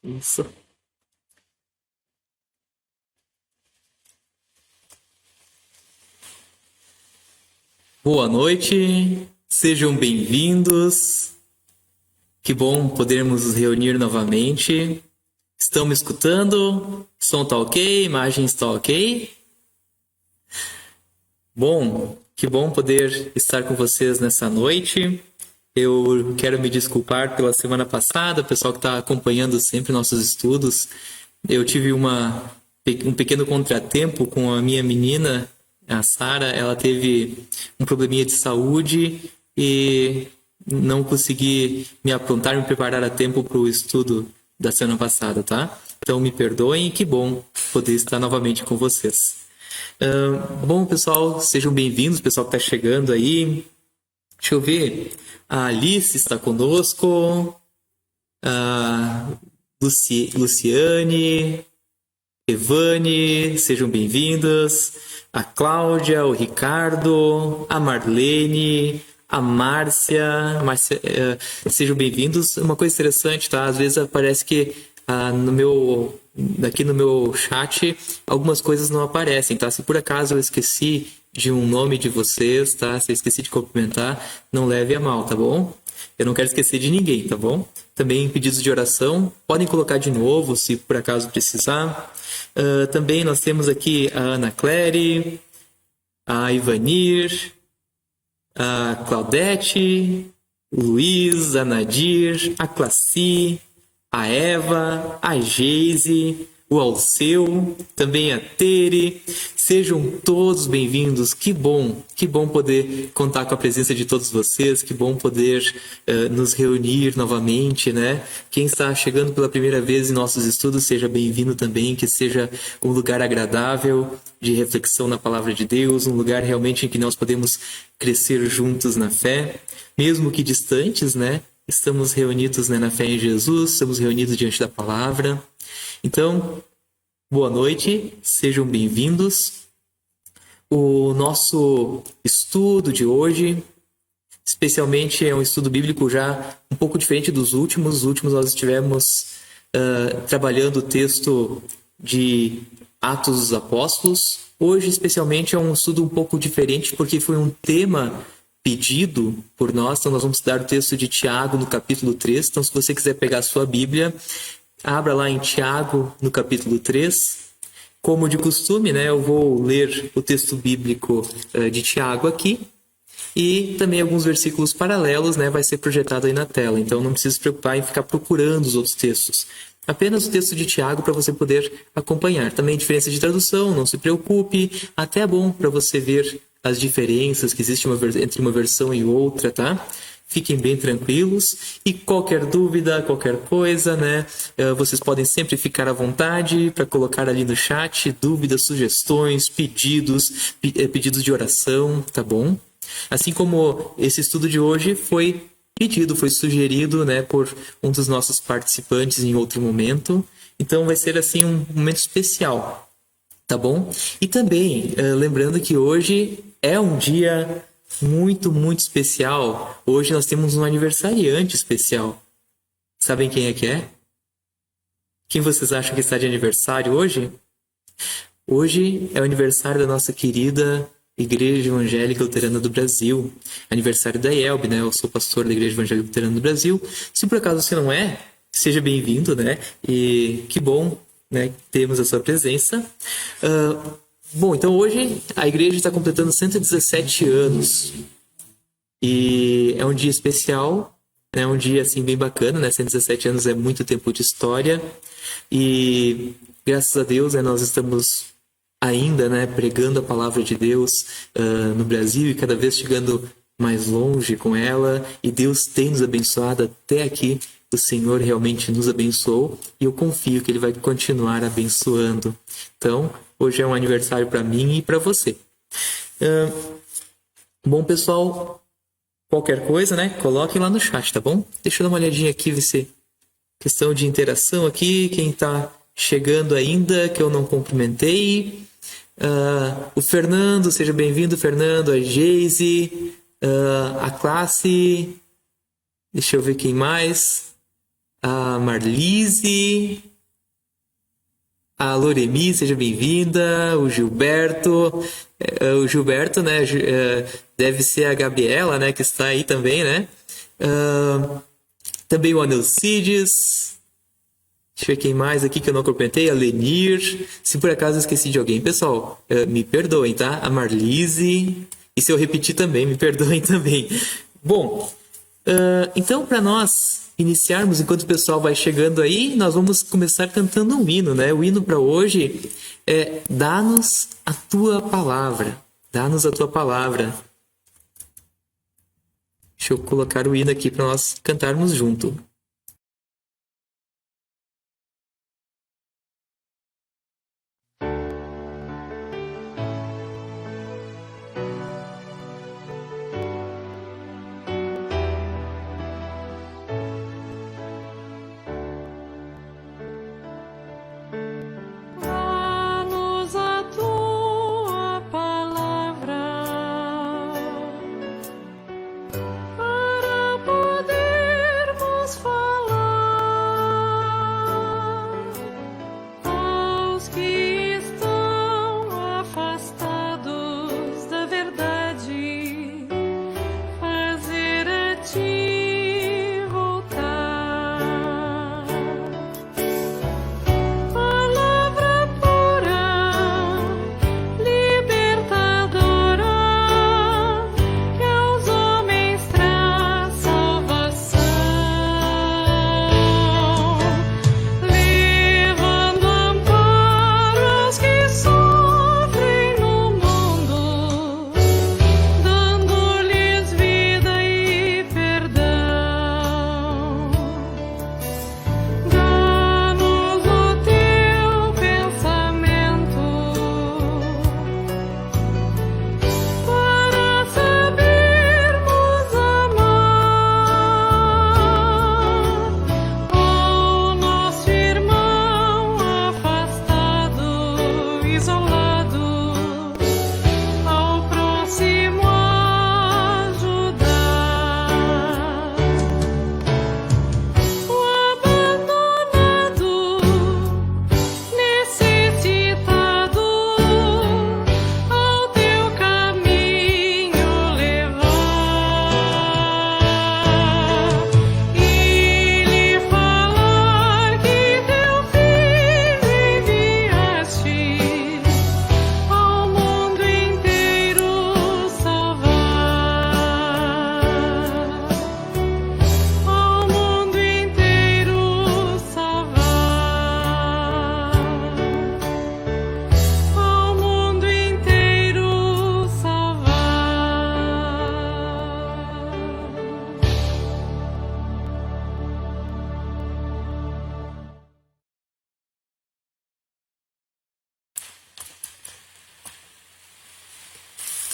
Isso. Boa noite, sejam bem-vindos. Que bom podermos nos reunir novamente. Estão me escutando? Som tá ok? Imagem está ok? Bom, que bom poder estar com vocês nessa noite. Eu quero me desculpar pela semana passada, o pessoal que está acompanhando sempre nossos estudos. Eu tive um pequeno contratempo com a minha menina, a Sara. Ela teve um probleminha de saúde e não consegui me aprontar, me preparar a tempo para o estudo da semana passada, tá? Então me perdoem e que bom poder estar novamente com vocês. Bom, pessoal, sejam bem-vindos, pessoal que está chegando aí. Deixa eu ver. A Alice está conosco. A Luciane, Evane, sejam bem-vindas. A Cláudia, o Ricardo, a Marlene, a Márcia, sejam bem-vindos. Uma coisa interessante, tá? Às vezes aparece que aqui no meu chat algumas coisas não aparecem, tá? Se por acaso eu esqueci de um nome de vocês, tá? Se eu esqueci de cumprimentar, não leve a mal, tá bom? Eu não quero esquecer de ninguém, tá bom? Também pedidos de oração, podem colocar de novo, se por acaso precisar. Também nós temos aqui a Ana Clary, a Ivanir, a Claudete, o Luiz, a Nadir, a Classi, a Eva, a Geise, o Alceu, também a Tere. Sejam todos bem-vindos. Que bom poder contar com a presença de todos vocês, que bom poder nos reunir novamente, né? Quem está chegando pela primeira vez em nossos estudos, seja bem-vindo também, que seja um lugar agradável de reflexão na palavra de Deus, um lugar realmente em que nós podemos crescer juntos na fé, mesmo que distantes, né? Estamos reunidos, né, na fé em Jesus, estamos reunidos diante da palavra. Então, boa noite, sejam bem-vindos. O nosso estudo de hoje, especialmente, é um estudo bíblico já um pouco diferente dos últimos. Os últimos nós estivemos trabalhando o texto de Atos dos Apóstolos. Hoje, especialmente, é um estudo um pouco diferente, porque foi um tema pedido por nós. Então, nós vamos estudar o texto de Tiago no capítulo 3. Então, se você quiser pegar a sua Bíblia, abra lá em Tiago, no capítulo 3. Como de costume, né, eu vou ler o texto bíblico de Tiago aqui e também alguns versículos paralelos, né, vai ser projetado aí na tela. Então, não precisa se preocupar em ficar procurando os outros textos. Apenas o texto de Tiago para você poder acompanhar. Também diferença de tradução, não se preocupe. Até é bom para você ver as diferenças que existem entre uma versão e outra, tá? Fiquem bem tranquilos e qualquer dúvida, qualquer coisa, né? Vocês podem sempre ficar à vontade para colocar ali no chat dúvidas, sugestões, pedidos de oração, tá bom? Assim como esse estudo de hoje foi sugerido, né, por um dos nossos participantes em outro momento. Então vai ser assim um momento especial, tá bom? E também lembrando que hoje é um dia muito, muito especial. Hoje nós temos um aniversariante especial. Sabem quem é que é? Quem vocês acham que está de aniversário hoje? Hoje é o aniversário da nossa querida Igreja Evangélica Luterana do Brasil. Aniversário da IELB, né? Eu sou pastor da Igreja Evangélica Luterana do Brasil. Se por acaso você não é, seja bem-vindo, né? E que bom, né, que temos a sua presença. Bom, então hoje a igreja está completando 117 anos e é um dia especial, é um dia assim bem bacana, né? 117 anos é muito tempo de história e graças a Deus, né, nós estamos ainda, né, pregando a palavra de Deus no Brasil e cada vez chegando mais longe com ela, e Deus tem nos abençoado até aqui. O Senhor realmente nos abençoou e eu confio que Ele vai continuar abençoando. Então, hoje é um aniversário para mim e para você. Bom, pessoal, qualquer coisa, né? Coloquem lá no chat, tá bom? Deixa eu dar uma olhadinha aqui, ver se questão de interação aqui. Quem tá chegando ainda, que eu não cumprimentei. O Fernando, seja bem-vindo, Fernando. A Geise, a Classe. Deixa eu ver quem mais. a Marlise, a Loremi, seja bem-vinda, o Gilberto, né, deve ser a Gabriela, né, que está aí também, né, também o Anelcides, deixa eu ver quem mais aqui que eu não cumprimentei, a Lenir, se por acaso eu esqueci de alguém, pessoal, me perdoem, tá, a Marlise, e se eu repetir também, me perdoem também. Bom, então para nós iniciarmos, enquanto o pessoal vai chegando aí, nós vamos começar cantando um hino, né? O hino para hoje é Dá-nos a Tua Palavra. Dá-nos a Tua Palavra. Deixa eu colocar o hino aqui para nós cantarmos junto.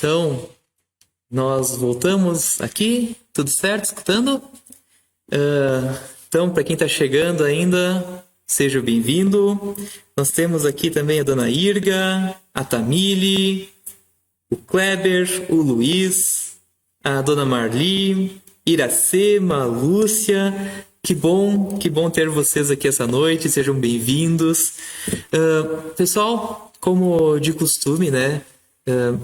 Então, nós voltamos aqui, tudo certo, escutando? Então, para quem está chegando ainda, seja bem-vindo. Nós temos aqui também a Dona Irga, a Tamile, o Kleber, o Luiz, a Dona Marli, Iracema, Lúcia. Que bom ter vocês aqui essa noite, sejam bem-vindos. Pessoal, como de costume, né?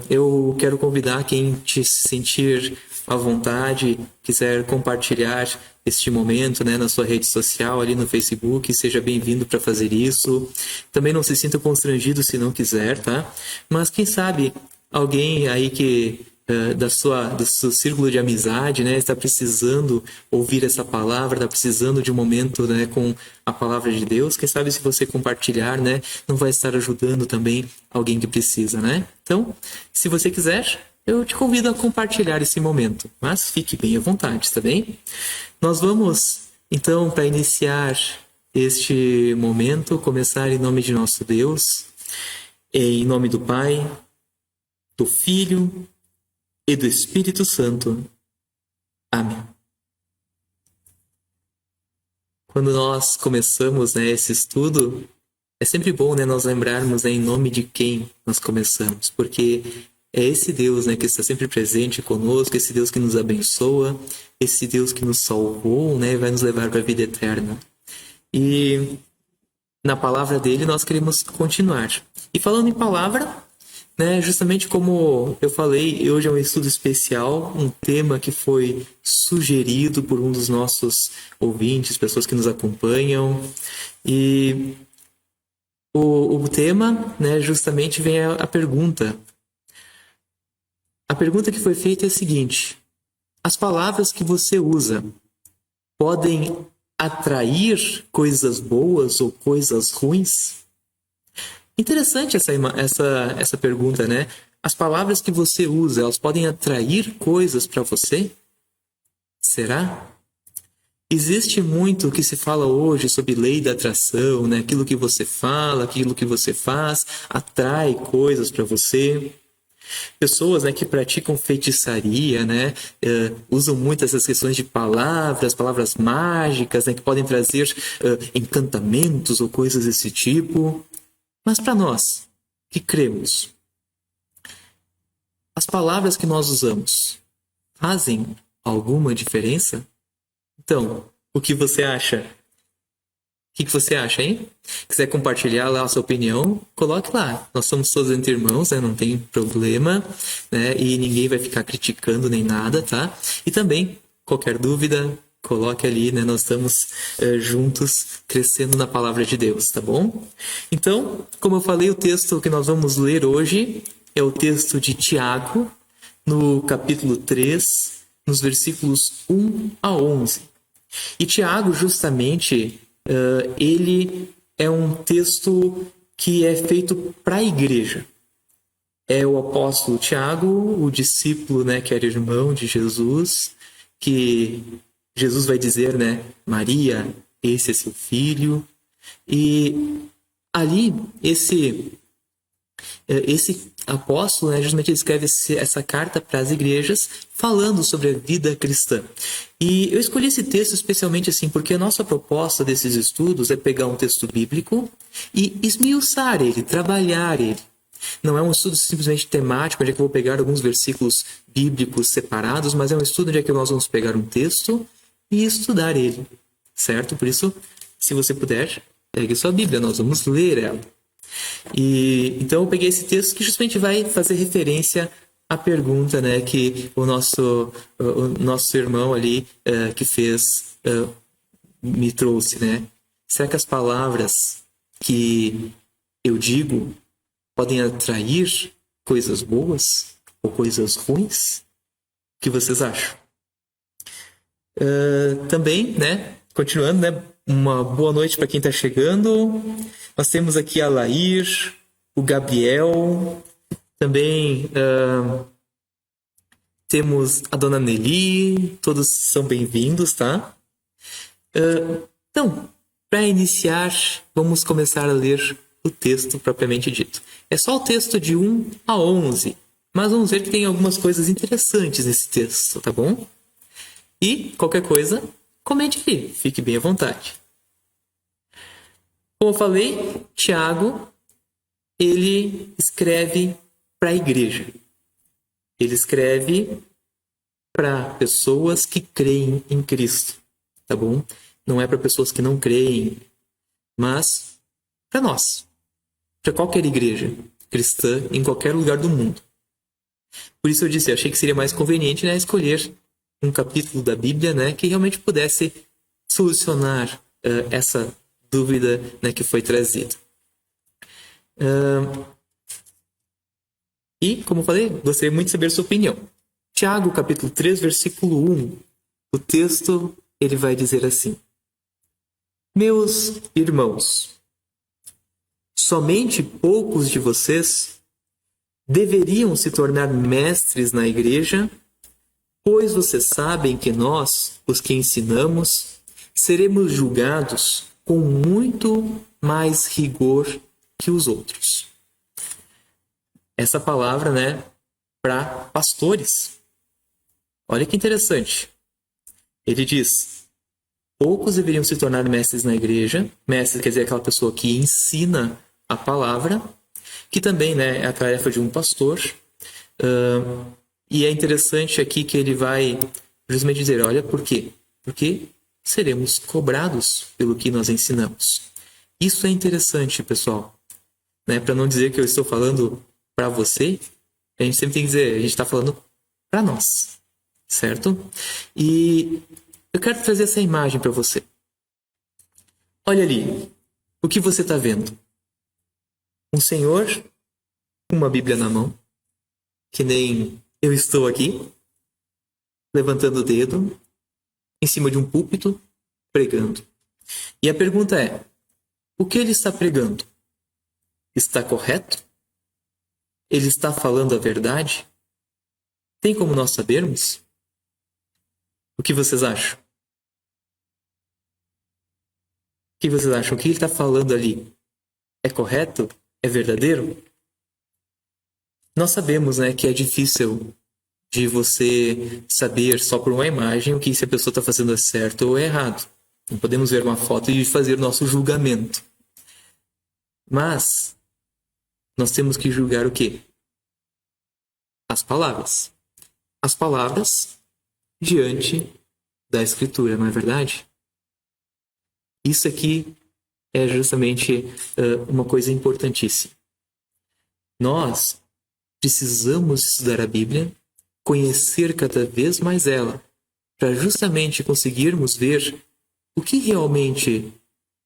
Eu quero convidar quem se sentir à vontade, quiser compartilhar este momento, né, na sua rede social, ali no Facebook, seja bem-vindo para fazer isso. Também não se sinta constrangido se não quiser, tá? Mas quem sabe alguém aí que do seu círculo de amizade, né, está precisando ouvir essa palavra, está precisando de um momento, né, com a palavra de Deus. Quem sabe se você compartilhar, né, não vai estar ajudando também alguém que precisa, né? Então, se você quiser, eu te convido a compartilhar esse momento, mas fique bem à vontade, tá bem? Nós vamos, então, para iniciar este momento, começar em nome de nosso Deus, em nome do Pai, do Filho e do Espírito Santo. Amém. Quando nós começamos, né, esse estudo, é sempre bom, né, nós lembrarmos, né, em nome de quem nós começamos, porque é esse Deus, né, que está sempre presente conosco, esse Deus que nos abençoa, esse Deus que nos salvou, né, vai nos levar para a vida eterna. E na palavra dele nós queremos continuar. E falando em palavra, né, justamente como eu falei, hoje é um estudo especial, um tema que foi sugerido por um dos nossos ouvintes, pessoas que nos acompanham. E o tema, né, justamente vem a pergunta. A pergunta que foi feita é a seguinte: as palavras que você usa podem atrair coisas boas ou coisas ruins? Interessante essa pergunta, né? As palavras que você usa, elas podem atrair coisas para você? Será? Existe muito que se fala hoje sobre lei da atração, né? Aquilo que você fala, aquilo que você faz, atrai coisas para você. Pessoas, né, que praticam feitiçaria, né, usam muito essas questões de palavras mágicas, né, que podem trazer encantamentos ou coisas desse tipo. Mas para nós, que cremos, as palavras que nós usamos fazem alguma diferença? Então, o que você acha? O que você acha, hein? Quiser compartilhar lá a sua opinião, coloque lá. Nós somos todos entre irmãos, né? Não tem problema, né? E ninguém vai ficar criticando nem nada, tá? E também, qualquer dúvida, coloque ali, né? Nós estamos juntos crescendo na palavra de Deus, tá bom? Então, como eu falei, o texto que nós vamos ler hoje é o texto de Tiago, no capítulo 3, nos versículos 1 a 11. E Tiago, justamente, ele é um texto que é feito para a igreja. É o apóstolo Tiago, o discípulo, né, que era irmão de Jesus, que Jesus vai dizer, né, Maria, esse é seu filho. E ali, esse apóstolo, né, justamente ele escreve essa carta para as igrejas falando sobre a vida cristã. E eu escolhi esse texto especialmente assim porque a nossa proposta desses estudos é pegar um texto bíblico e esmiuçar ele, trabalhar ele. Não é um estudo simplesmente temático, onde é que eu vou pegar alguns versículos bíblicos separados, mas é um estudo onde é que nós vamos pegar um texto e estudar ele, certo? Por isso, se você puder, pegue sua Bíblia, nós vamos ler ela. E então eu peguei esse texto que justamente vai fazer referência à pergunta, né, que o nosso irmão ali que fez me trouxe, né? Será que as palavras que eu digo podem atrair coisas boas ou coisas ruins? O que vocês acham? Também, né? Continuando, né? Uma boa noite para quem está chegando. Nós temos aqui a Laís, o Gabriel, também temos a Dona Nelly, todos são bem-vindos, tá? Então, para iniciar, vamos começar a ler o texto propriamente dito. É só o texto de 1 a 11, mas vamos ver que tem algumas coisas interessantes nesse texto, tá bom? E, qualquer coisa, comente ali, fique bem à vontade. Como eu falei, Tiago, ele escreve para a igreja. Ele escreve para pessoas que creem em Cristo, tá bom? Não é para pessoas que não creem, mas para nós, para qualquer igreja cristã em qualquer lugar do mundo. Por isso eu disse, achei que seria mais conveniente, né, escolher um capítulo da Bíblia, né, que realmente pudesse solucionar essa dúvida, né, que foi trazida. E, como eu falei, gostaria muito de saber a sua opinião. Tiago, capítulo 3, versículo 1. O texto, ele vai dizer assim: Meus irmãos, somente poucos de vocês deveriam se tornar mestres na igreja, pois vocês sabem que nós, os que ensinamos, seremos julgados com muito mais rigor que os outros. Essa palavra, né, para pastores. Olha que interessante. Ele diz: poucos deveriam se tornar mestres na igreja. Mestre quer dizer aquela pessoa que ensina a palavra, que também, né, é a tarefa de um pastor. E é interessante aqui que ele vai justamente dizer, olha, por quê? Porque seremos cobrados pelo que nós ensinamos. Isso é interessante, pessoal. Né? Para não dizer que eu estou falando para você, a gente sempre tem que dizer, a gente está falando para nós, certo? E eu quero trazer essa imagem para você. Olha ali, o que você está vendo? Um senhor com uma Bíblia na mão, que nem eu estou aqui, levantando o dedo, em cima de um púlpito, pregando. E a pergunta é, o que ele está pregando? Está correto? Ele está falando a verdade? Tem como nós sabermos? O que vocês acham? O que vocês acham? O que ele está falando ali é correto? É verdadeiro? Nós sabemos, né, que é difícil de você saber só por uma imagem o que se a pessoa está fazendo é certo ou é errado. Não podemos ver uma foto e fazer nosso julgamento. Mas nós temos que julgar o quê? As palavras. As palavras diante da Escritura, não é verdade? Isso aqui é justamente uma coisa importantíssima. Nós precisamos estudar a Bíblia, conhecer cada vez mais ela, para justamente conseguirmos ver o que realmente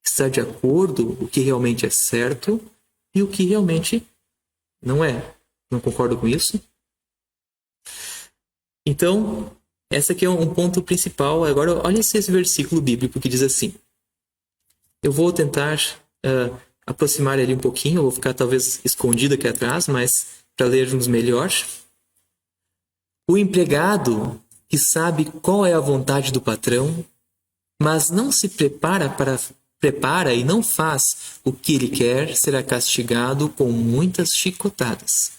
está de acordo, o que realmente é certo e o que realmente não é. Não concordo com isso? Então, esse aqui é um ponto principal. Agora, olha esse versículo bíblico que diz assim. Eu vou tentar aproximar ele um pouquinho, eu vou ficar talvez escondido aqui atrás, mas para lermos melhor. O empregado que sabe qual é a vontade do patrão, mas não se prepara e não faz o que ele quer, será castigado com muitas chicotadas.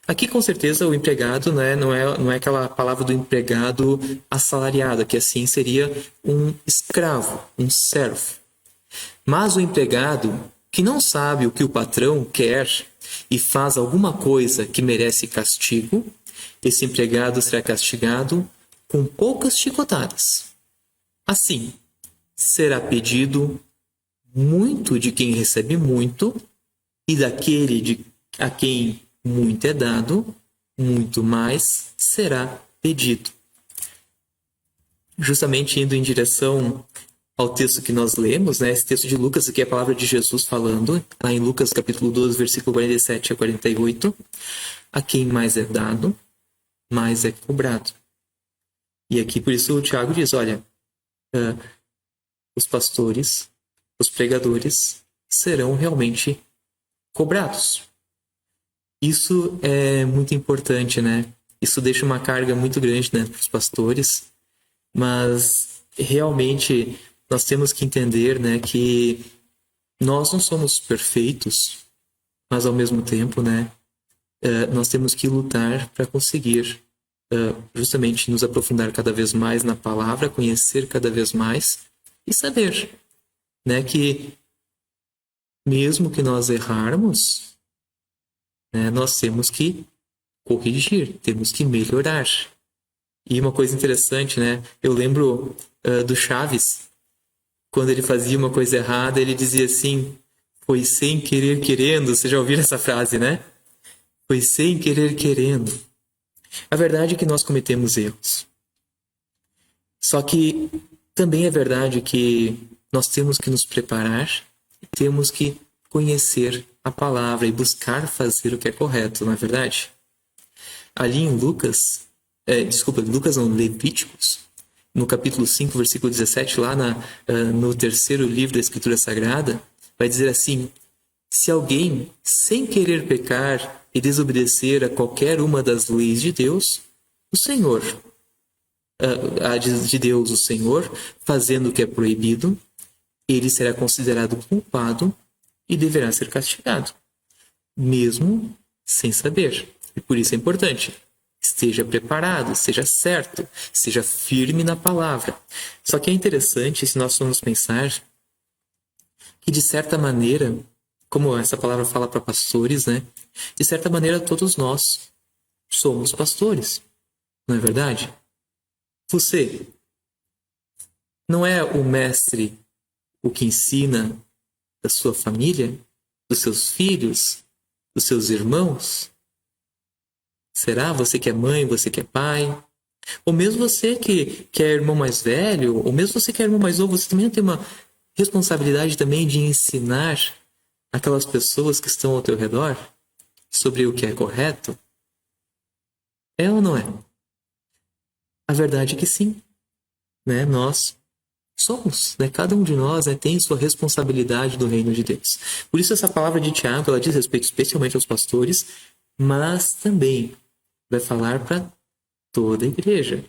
Aqui, com certeza, o empregado, né, não é aquela palavra do empregado assalariado, que assim seria um escravo, um servo. Mas o empregado que não sabe o que o patrão quer e faz alguma coisa que merece castigo, esse empregado será castigado com poucas chicotadas. Assim, será pedido muito de quem recebe muito, e daquele a quem muito é dado, muito mais será pedido. Justamente indo em direção ao texto que nós lemos, né? Esse texto de Lucas, aqui é a palavra de Jesus falando, lá em Lucas capítulo 12, versículo 47 a 48, a quem mais é dado, mais é cobrado. E aqui, por isso, o Tiago diz, olha, os pastores, os pregadores serão realmente cobrados. Isso é muito importante, né? Isso deixa uma carga muito grande, né, para os pastores, mas realmente nós temos que entender, né, que nós não somos perfeitos, mas ao mesmo tempo, né, nós temos que lutar para conseguir justamente nos aprofundar cada vez mais na palavra, conhecer cada vez mais e saber, né, que mesmo que nós errarmos, né, nós temos que corrigir, temos que melhorar. E uma coisa interessante, né, eu lembro do Chaves, quando ele fazia uma coisa errada, ele dizia assim, foi sem querer querendo. Vocês já ouviram essa frase, né? Foi sem querer querendo. A verdade é que nós cometemos erros. Só que também é verdade que nós temos que nos preparar, temos que conhecer a palavra e buscar fazer o que é correto, não é verdade? Ali em Lucas, Levíticos, no capítulo 5, versículo 17, lá no terceiro livro da Escritura Sagrada, vai dizer assim, se alguém, sem querer pecar e desobedecer a qualquer uma das leis de Deus, o Senhor, de Deus, o Senhor, fazendo o que é proibido, ele será considerado culpado e deverá ser castigado, mesmo sem saber. E por isso é importante. Esteja preparado, seja certo, seja firme na palavra. Só que é interessante, se nós formos pensar, que de certa maneira, como essa palavra fala para pastores, né? De certa maneira, todos nós somos pastores. Não é verdade? Você Não é o mestre o que ensina da sua família, dos seus filhos, dos seus irmãos? Será você que é mãe, você que é pai? Ou mesmo você que é irmão mais velho, ou mesmo você que é irmão mais novo, você também tem uma responsabilidade também de ensinar aquelas pessoas que estão ao teu redor sobre o que é correto? É ou não é? A verdade é que sim, né? Nós somos, né? Cada um de nós, né, tem sua responsabilidade do reino de Deus. Por isso essa palavra de Tiago, ela diz respeito especialmente aos pastores, mas também vai falar para toda a igreja.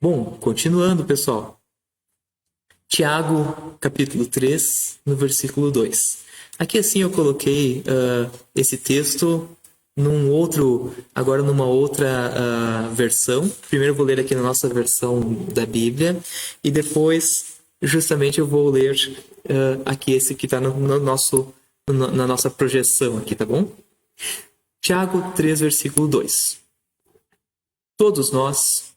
Bom, continuando, pessoal. Tiago, capítulo 3, no versículo 2. Aqui assim eu coloquei esse texto agora numa outra versão. Primeiro eu vou ler aqui na nossa versão da Bíblia e depois justamente eu vou ler aqui esse que está na nossa projeção aqui, tá bom? Tiago 3, versículo 2. Todos nós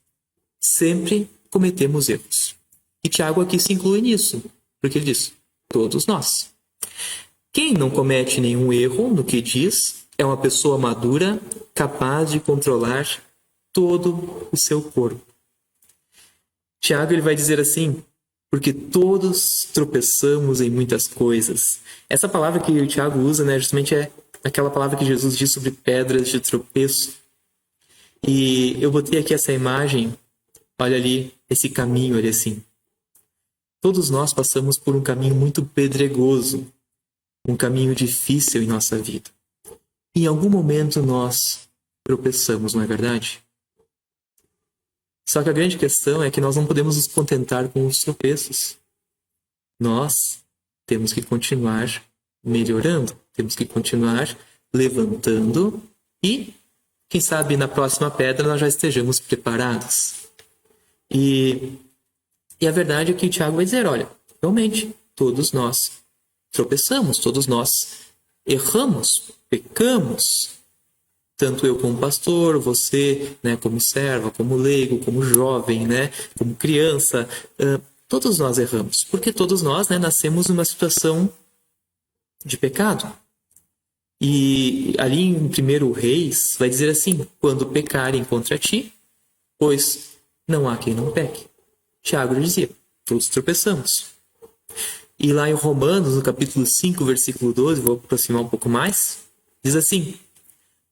sempre cometemos erros. E Tiago aqui se inclui nisso, porque ele diz, todos nós. Quem não comete nenhum erro no que diz é uma pessoa madura, capaz de controlar todo o seu corpo. Tiago ele vai dizer assim, porque todos tropeçamos em muitas coisas. Essa palavra que o Tiago usa, né, justamente é aquela palavra que Jesus diz sobre pedras de tropeço. E eu botei aqui essa imagem, olha ali, esse caminho ali assim. Todos nós passamos por um caminho muito pedregoso, um caminho difícil em nossa vida. Em algum momento nós tropeçamos, não é verdade? Só que a grande questão é que nós não podemos nos contentar com os tropeços. Nós temos que continuar melhorando, temos que continuar levantando e, quem sabe, na próxima pedra nós já estejamos preparados. E a verdade é que o Tiago vai dizer, olha, realmente, todos nós tropeçamos, todos nós erramos, pecamos. Tanto eu como pastor, você, né, como serva, como leigo, como jovem, né, como criança, todos nós erramos. Porque todos nós, né, nascemos numa situação de pecado. E ali em 1 Reis vai dizer assim, quando pecarem contra ti, pois não há quem não peque. Tiago dizia, todos tropeçamos. E lá em Romanos, no capítulo 5, versículo 12, vou aproximar um pouco mais, diz assim,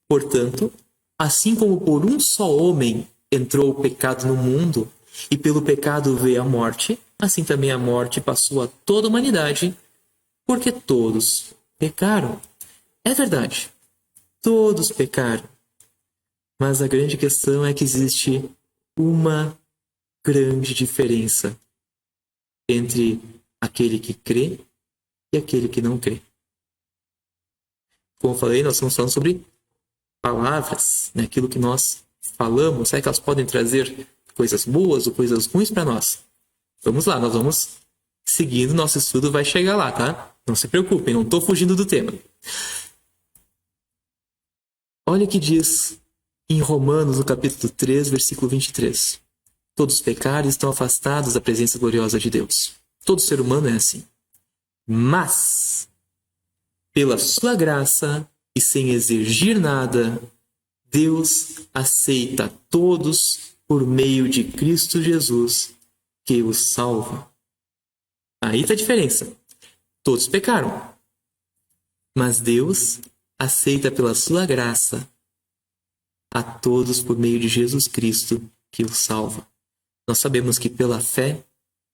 portanto, assim como por um só homem entrou o pecado no mundo, e pelo pecado veio a morte, assim também a morte passou a toda a humanidade, porque todos pecaram. É verdade, todos pecaram. Mas a grande questão é que existe uma grande diferença entre aquele que crê e aquele que não crê. Como eu falei, nós estamos falando sobre palavras, né? Aquilo que nós falamos, será que elas podem trazer coisas boas ou coisas ruins para nós? Vamos lá, nós vamos seguindo, nosso estudo vai chegar lá, tá? Não se preocupem, não estou fugindo do tema. Olha o que diz em Romanos, no capítulo 3, versículo 23. Todos pecaram e estão afastados da presença gloriosa de Deus. Todo ser humano é assim. Mas, pela sua graça e sem exigir nada, Deus aceita todos por meio de Cristo Jesus, que os salva. Aí está a diferença. Todos pecaram. Mas Deus aceita pela sua graça a todos por meio de Jesus Cristo, que os salva. Nós sabemos que pela fé,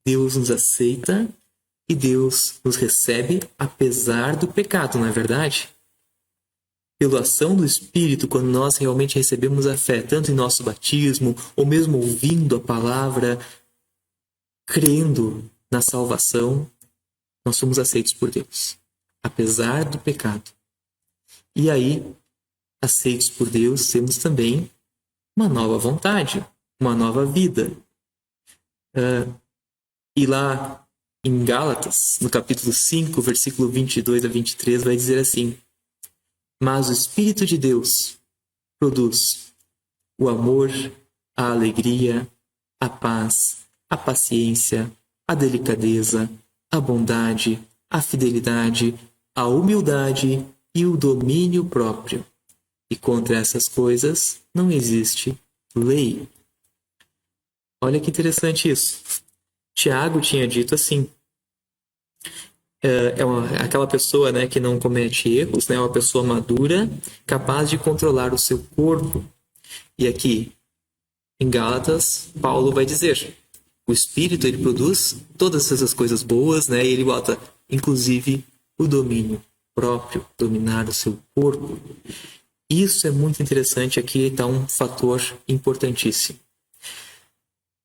Deus nos aceita e Deus nos recebe apesar do pecado, não é verdade? Pela ação do Espírito, quando nós realmente recebemos a fé, tanto em nosso batismo, ou mesmo ouvindo a palavra, crendo na salvação, nós somos aceitos por Deus, apesar do pecado. E aí, aceitos por Deus, temos também uma nova vontade, uma nova vida. E lá em Gálatas, no capítulo 5, versículo 22 a 23, vai dizer assim, mas o Espírito de Deus produz o amor, a alegria, a paz, a paciência, a delicadeza, a bondade, a fidelidade, a humildade e o domínio próprio. E contra essas coisas não existe lei. Olha que interessante isso. Tiago tinha dito assim, aquela pessoa, né, que não comete erros, né, uma pessoa madura, capaz de controlar o seu corpo. E aqui, em Gálatas, Paulo vai dizer, o Espírito, ele produz todas essas coisas boas, né, e ele bota, inclusive, o domínio próprio, dominar o seu corpo. Isso é muito interessante, aqui está um fator importantíssimo.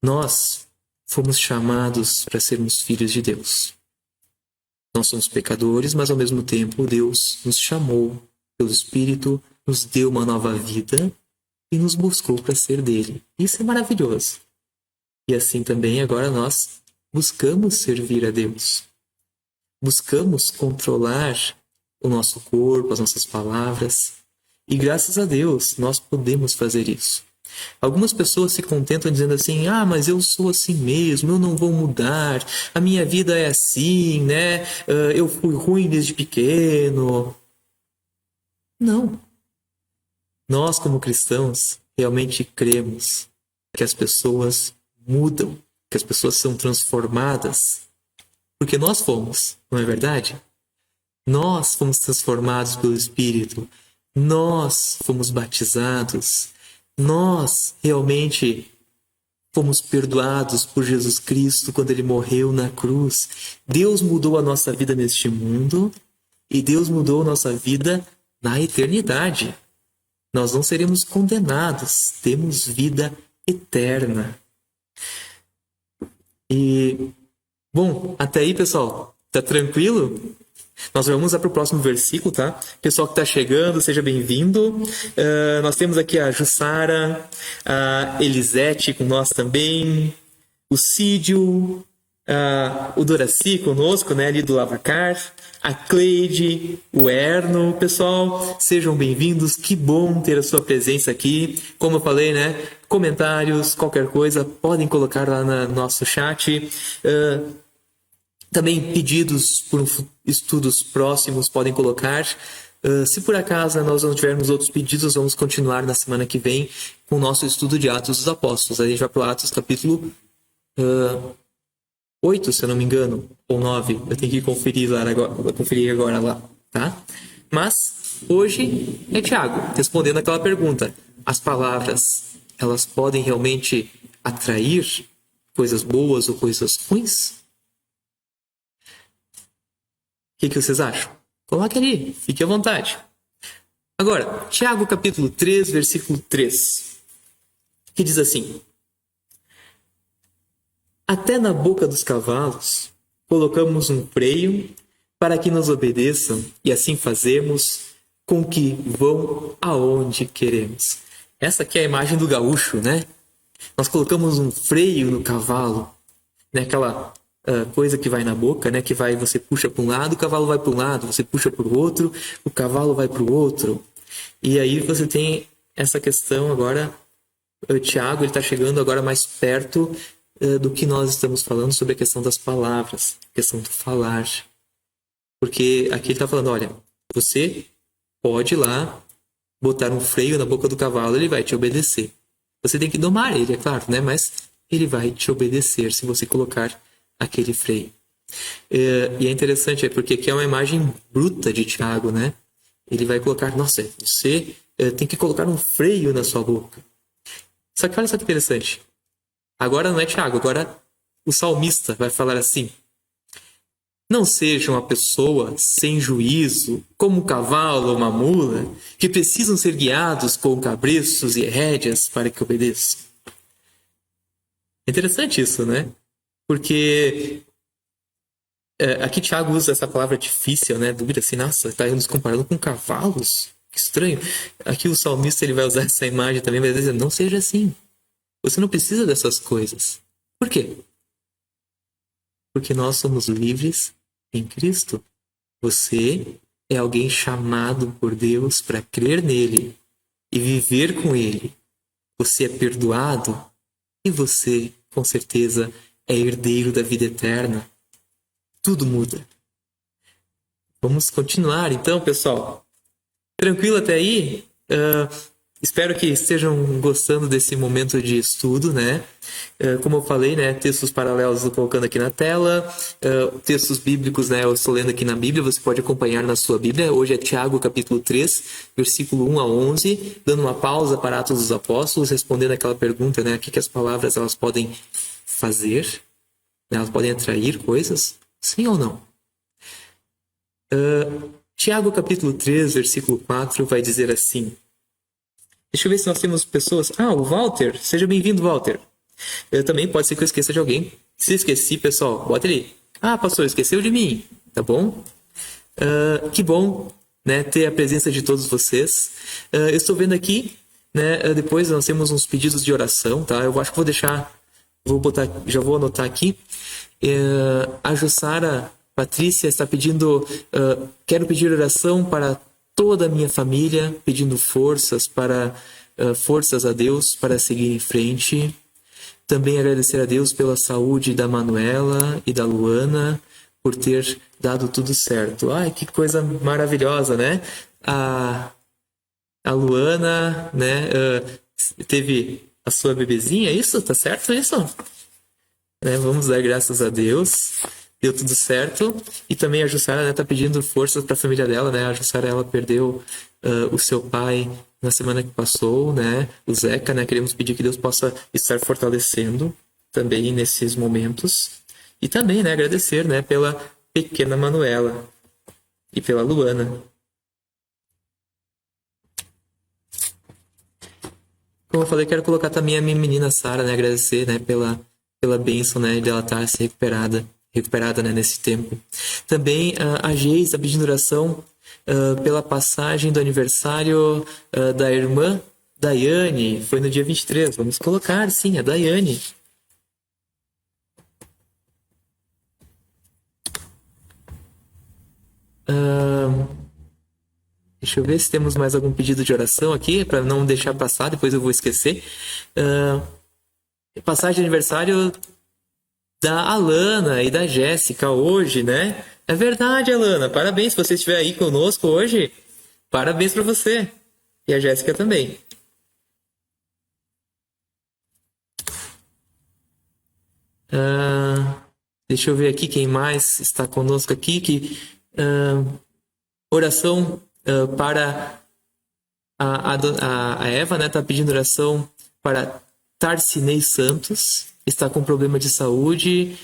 Nós fomos chamados para sermos filhos de Deus. Nós somos pecadores, mas ao mesmo tempo Deus nos chamou pelo Espírito, nos deu uma nova vida e nos buscou para ser dele. Isso é maravilhoso. E assim também agora nós buscamos servir a Deus. Buscamos controlar o nosso corpo, as nossas palavras. E graças a Deus nós podemos fazer isso. Algumas pessoas se contentam dizendo assim, mas eu sou assim mesmo, eu não vou mudar, a minha vida é assim, né? Eu fui ruim desde pequeno. Não. Nós, como cristãos, realmente cremos que as pessoas mudam, que as pessoas são transformadas, porque nós fomos, não é verdade? Nós fomos transformados pelo Espírito, nós fomos batizados, nós realmente fomos perdoados por Jesus Cristo quando Ele morreu na cruz. Deus mudou a nossa vida neste mundo e Deus mudou a nossa vida na eternidade. Nós não seremos condenados, temos vida eterna. E, bom, até aí, pessoal, tá tranquilo? Nós vamos para o próximo versículo, tá? Pessoal que está chegando, seja bem-vindo. Nós temos aqui a Jussara, a Elisete com nós também, o Cídio, o Doraci conosco, né, ali do Lavacar, a Cleide, o Erno. Pessoal, sejam bem-vindos, que bom ter a sua presença aqui. Como eu falei, né, comentários, qualquer coisa, podem colocar lá no nosso chat. Também pedidos por estudos próximos podem colocar. Se por acaso nós não tivermos outros pedidos, vamos continuar na semana que vem com o nosso estudo de Atos dos Apóstolos. A gente vai para o Atos capítulo 8, se eu não me engano, ou 9. Eu tenho que conferir agora lá, tá? Mas hoje é Tiago, respondendo aquela pergunta. As palavras, elas podem realmente atrair coisas boas ou coisas ruins? O que vocês acham? Coloque ali, fique à vontade. Agora, Tiago capítulo 3, versículo 3, que diz assim: até na boca dos cavalos colocamos um freio para que nos obedeçam, e assim fazemos com que vão aonde queremos. Essa aqui é a imagem do gaúcho, né? Nós colocamos um freio no cavalo, né? Aquela coisa que vai na boca, né? Que vai, você puxa para um lado, o cavalo vai para um lado, você puxa para o outro, o cavalo vai para o outro. E aí você tem essa questão agora, o Tiago está chegando agora mais perto do que nós estamos falando sobre a questão das palavras, a questão do falar. Porque aqui ele está falando, olha, você pode ir lá botar um freio na boca do cavalo, ele vai te obedecer. Você tem que domar ele, é claro, né? Mas ele vai te obedecer se você colocar aquele freio. E é interessante, porque aqui é uma imagem bruta de Tiago, né? Ele vai colocar, nossa, você tem que colocar um freio na sua boca. Só que olha só que interessante. Agora não é Tiago, agora o salmista vai falar assim: não seja uma pessoa sem juízo, como um cavalo ou uma mula, que precisam ser guiados com cabreços e rédeas para que obedeçam. É interessante isso, né? Porque aqui Tiago usa essa palavra difícil, né? Dúvida assim, nossa, está nos comparando com cavalos? Que estranho. Aqui o salmista ele vai usar essa imagem também, mas ele vai dizer, não seja assim. Você não precisa dessas coisas. Por quê? Porque nós somos livres em Cristo. Você é alguém chamado por Deus para crer nele e viver com ele. Você é perdoado e você, com certeza, é herdeiro da vida eterna. Tudo muda. Vamos continuar então, pessoal. Tranquilo até aí? Espero que estejam gostando desse momento de estudo, né? Como eu falei, né? Textos paralelos eu estou colocando aqui na tela. Textos bíblicos, né? Eu estou lendo aqui na Bíblia. Você pode acompanhar na sua Bíblia. Hoje é Tiago, capítulo 3, versículo 1 a 11. Dando uma pausa para Atos dos Apóstolos, respondendo aquela pergunta, né? O que as palavras elas podem fazer? Elas podem atrair coisas? Sim ou não? Tiago, capítulo 3, versículo 4, vai dizer assim... Deixa eu ver se nós temos pessoas... o Walter. Seja bem-vindo, Walter. Também pode ser que eu esqueça de alguém. Se esqueci, pessoal, bota ali. Pastor, esqueceu de mim. Tá bom? Que bom, né, ter a presença de todos vocês. Eu estou vendo aqui, né, depois nós temos uns pedidos de oração, tá? Eu acho que vou deixar... já vou anotar aqui. A Jussara Patrícia está pedindo... quero pedir oração para toda a minha família, pedindo forças a Deus para seguir em frente. Também agradecer a Deus pela saúde da Manuela e da Luana, por ter dado tudo certo. Ai, que coisa maravilhosa, né? A Luana, né, teve a sua bebezinha, isso? Tá certo isso? Vamos dar graças a Deus. Deu tudo certo. E também a Jussara, né, tá pedindo forças para a família dela, né? A Jussara, ela perdeu o seu pai na semana que passou, né? O Zeca, né? Queremos pedir que Deus possa estar fortalecendo também nesses momentos. E também, né, agradecer, né, pela pequena Manuela e pela Luana. Como eu falei, quero colocar também a minha menina Sara, né? Agradecer, né, pela bênção, né, de ela estar se recuperada, né, nesse tempo. Também a Geis está pedindo oração pela passagem do aniversário da irmã Daiane. Foi no dia 23. Vamos colocar, sim, a Daiane. Deixa eu ver se temos mais algum pedido de oração aqui, para não deixar passar, depois eu vou esquecer. Passagem de aniversário da Alana e da Jéssica hoje, né? É verdade, Alana. Parabéns se você estiver aí conosco hoje. Parabéns para você. E a Jéssica também. Deixa eu ver aqui quem mais está conosco aqui. Oração para a Eva, né? Tá pedindo oração para Tarcinei Santos. Está com problema de saúde,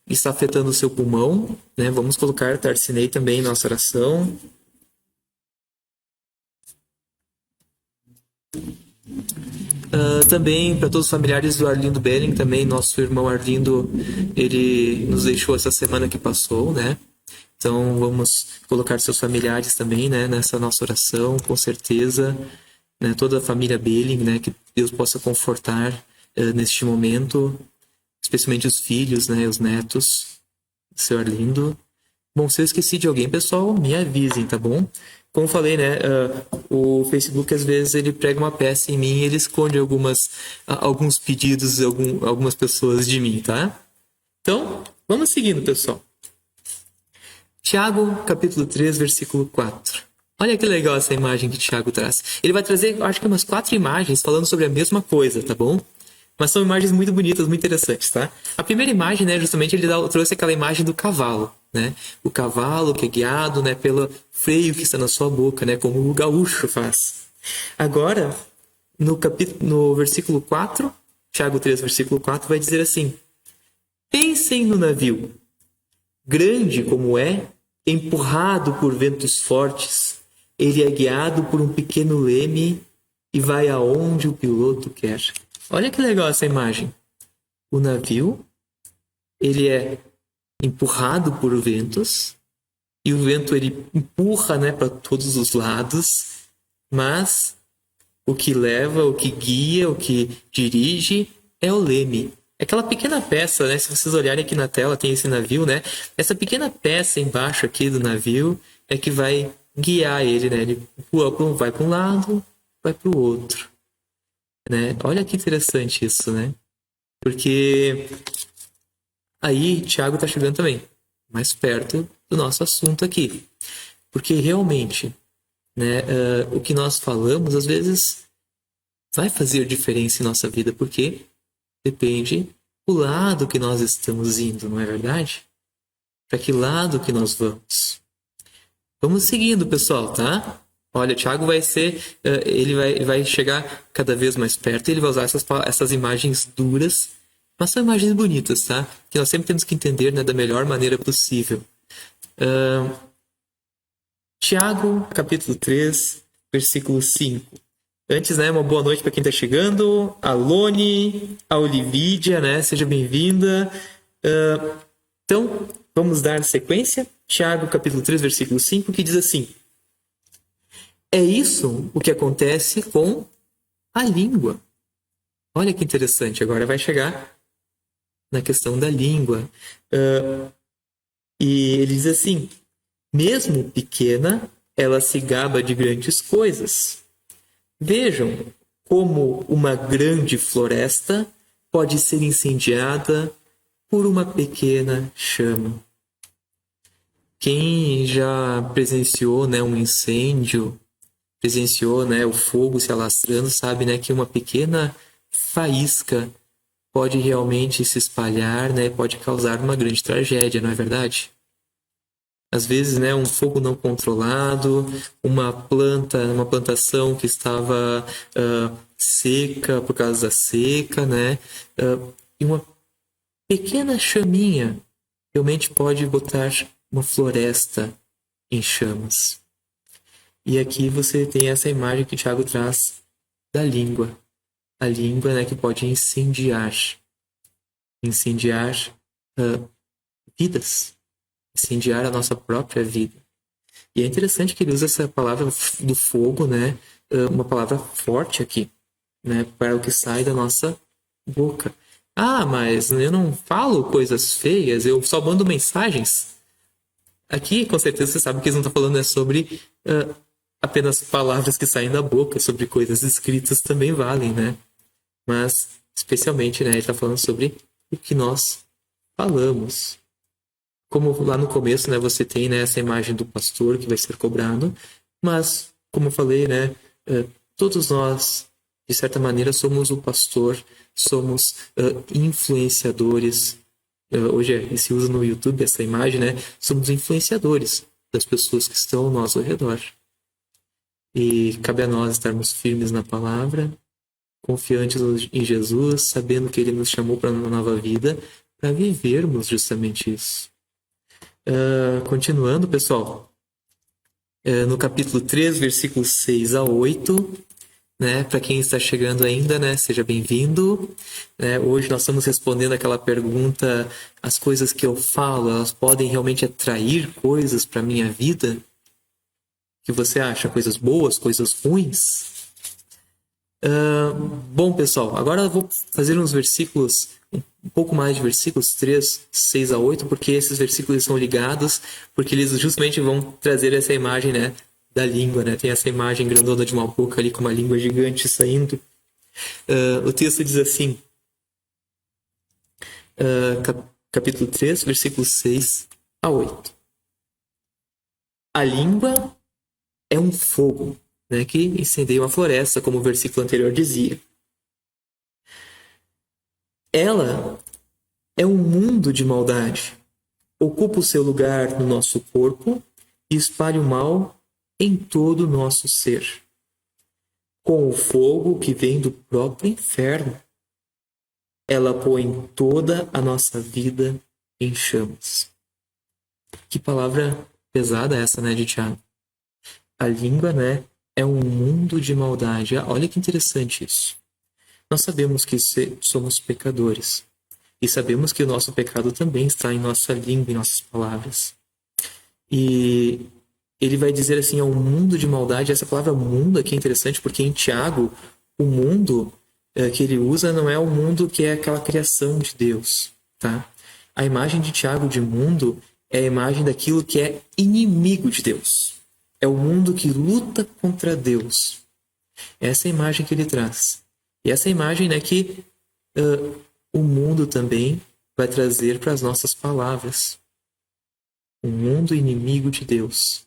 está afetando o seu pulmão, né? Vamos colocar Tarcinei também em nossa oração. Também para todos os familiares do Arlindo Belling, também nosso irmão Arlindo, ele nos deixou essa semana que passou, né? Então vamos colocar seus familiares também, né, nessa nossa oração, com certeza. Né, toda a família Belling, né, que Deus possa confortar neste momento, especialmente os filhos, né, os netos do seu Arlindo. Bom, se eu esqueci de alguém, pessoal, me avisem, tá bom? Como falei, né, o Facebook às vezes ele prega uma peça em mim e ele esconde alguns pedidos, algumas pessoas de mim, tá? Então, vamos seguindo, pessoal. Tiago, capítulo 3, versículo 4. Olha que legal essa imagem que Tiago traz. Ele vai trazer, acho que umas 4 imagens falando sobre a mesma coisa, tá bom? Mas são imagens muito bonitas, muito interessantes, tá? A primeira imagem, né, justamente ele trouxe aquela imagem do cavalo, né? O cavalo que é guiado, né, pelo freio que está na sua boca, né, como o gaúcho faz. Agora, no versículo 4, Tiago 3, versículo 4, vai dizer assim: pensem no navio, grande como é, empurrado por ventos fortes. Ele é guiado por um pequeno leme e vai aonde o piloto quer. Olha que legal essa imagem. O navio, ele é empurrado por ventos e o vento ele empurra, né, para todos os lados, mas o que leva, o que guia, o que dirige é o leme. Aquela pequena peça, né, se vocês olharem aqui na tela, tem esse navio, né? Essa pequena peça embaixo aqui do navio é que vai guiar ele, né? Ele vai para um lado, vai para o outro, né? Olha que interessante isso, né? Porque aí Tiago está chegando também mais perto do nosso assunto aqui. Porque realmente, né, o que nós falamos, às vezes, vai fazer diferença em nossa vida, porque depende do lado que nós estamos indo, não é verdade? Para que lado que nós vamos? Vamos seguindo, pessoal, tá? Olha, o Thiago vai ser, ele vai chegar cada vez mais perto, e ele vai usar essas imagens duras, mas são imagens bonitas, tá? Que nós sempre temos que entender, né, da melhor maneira possível. Tiago, capítulo 3, versículo 5. Antes, né, uma boa noite para quem está chegando. A Lone, a Olivídia, né? Seja bem-vinda. Então, vamos dar sequência. Tiago, capítulo 3, versículo 5, que diz assim: é isso o que acontece com a língua. Olha que interessante, agora vai chegar na questão da língua. E ele diz assim: mesmo pequena, ela se gaba de grandes coisas. Vejam como uma grande floresta pode ser incendiada por uma pequena chama. Quem já presenciou, né, um incêndio, presenciou, né, o fogo se alastrando, sabe, né, que uma pequena faísca pode realmente se espalhar, né, pode causar uma grande tragédia, não é verdade? Às vezes, né, um fogo não controlado, uma plantação que estava seca por causa da seca, né, e uma pequena chaminha realmente pode botar uma floresta em chamas. E aqui você tem essa imagem que o Tiago traz da língua. A língua, né, que pode incendiar vidas, incendiar a nossa própria vida. E é interessante que ele usa essa palavra do fogo, né, uma palavra forte aqui, né, para o que sai da nossa boca. Ah, mas eu não falo coisas feias, eu só mando mensagens. Aqui, com certeza, você sabe que eles não estão falando sobre apenas palavras que saem da boca, sobre coisas escritas também valem, né? Mas, especialmente, né, ele está falando sobre o que nós falamos. Como lá no começo, né, você tem, né, essa imagem do pastor que vai ser cobrado, mas, como eu falei, né, todos nós, de certa maneira, somos o pastor, somos influenciadores. Hoje se usa no YouTube essa imagem, né? Somos influenciadores das pessoas que estão ao nosso redor. E cabe a nós estarmos firmes na palavra, confiantes em Jesus, sabendo que Ele nos chamou para uma nova vida, para vivermos justamente isso. Continuando, pessoal, no capítulo 3, versículos 6 a 8, né? Para quem está chegando ainda, né? Seja bem-vindo. Hoje nós estamos respondendo aquela pergunta: as coisas que eu falo, elas podem realmente atrair coisas para a minha vida? O que você acha? Coisas boas, coisas ruins? Bom, pessoal, agora eu vou fazer uns versículos, um pouco mais de versículos, 3, 6 a 8, porque esses versículos são ligados, porque eles justamente vão trazer essa imagem, né, da língua, né? Tem essa imagem grandona de uma boca ali com uma língua gigante saindo. O texto diz assim, capítulo 3, versículos 6 a 8. A língua é um fogo, né, que incendeia uma floresta, como o versículo anterior dizia. Ela é um mundo de maldade. Ocupa o seu lugar no nosso corpo e espalha o mal em todo o nosso ser. Com o fogo que vem do próprio inferno, ela põe toda a nossa vida em chamas. Que palavra pesada essa, né, de Tiago? A língua, né, é um mundo de maldade. Olha que interessante isso. Nós sabemos que somos pecadores. E sabemos que o nosso pecado também está em nossa língua, em nossas palavras. E ele vai dizer assim, é um mundo de maldade. Essa palavra mundo aqui é interessante porque em Tiago, o mundo que ele usa não é o mundo que é aquela criação de Deus, tá? A imagem de Tiago de mundo é a imagem daquilo que é inimigo de Deus. É o mundo que luta contra Deus. Essa é a imagem que ele traz. E essa imagem, né, que o mundo também vai trazer para as nossas palavras. Um mundo inimigo de Deus.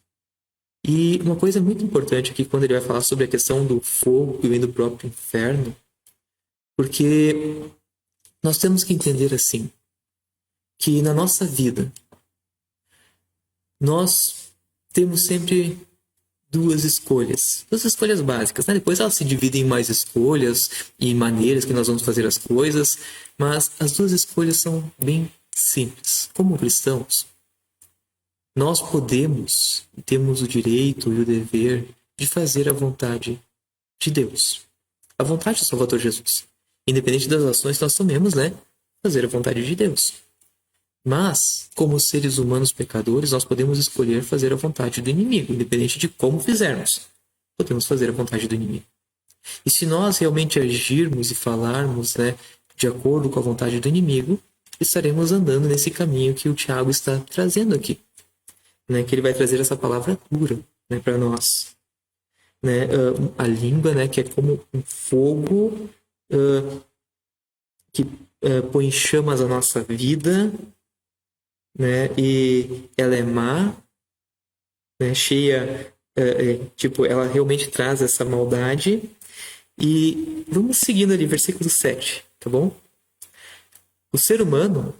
E uma coisa muito importante aqui, quando ele vai falar sobre a questão do fogo que vem do próprio inferno, porque nós temos que entender assim, que na nossa vida, nós temos sempre duas escolhas básicas, né? Depois elas se dividem em mais escolhas e maneiras que nós vamos fazer as coisas, mas as duas escolhas são bem simples. Como cristãos, nós podemos e temos o direito e o dever de fazer a vontade de Deus, a vontade do Salvador Jesus, independente das ações que nós tomemos, né? Fazer a vontade de Deus. Mas, como seres humanos pecadores, nós podemos escolher fazer a vontade do inimigo, independente de como fizermos. Podemos fazer a vontade do inimigo. E se nós realmente agirmos e falarmos, né, de acordo com a vontade do inimigo, estaremos andando nesse caminho que o Tiago está trazendo aqui. Né, que ele vai trazer essa palavra dura, né, para nós. Né, a língua, né, que é como um fogo que põe em chamas a nossa vida, né? E ela é má, né? Cheia, tipo, ela realmente traz essa maldade. E vamos seguindo ali, versículo 7, tá bom? O ser humano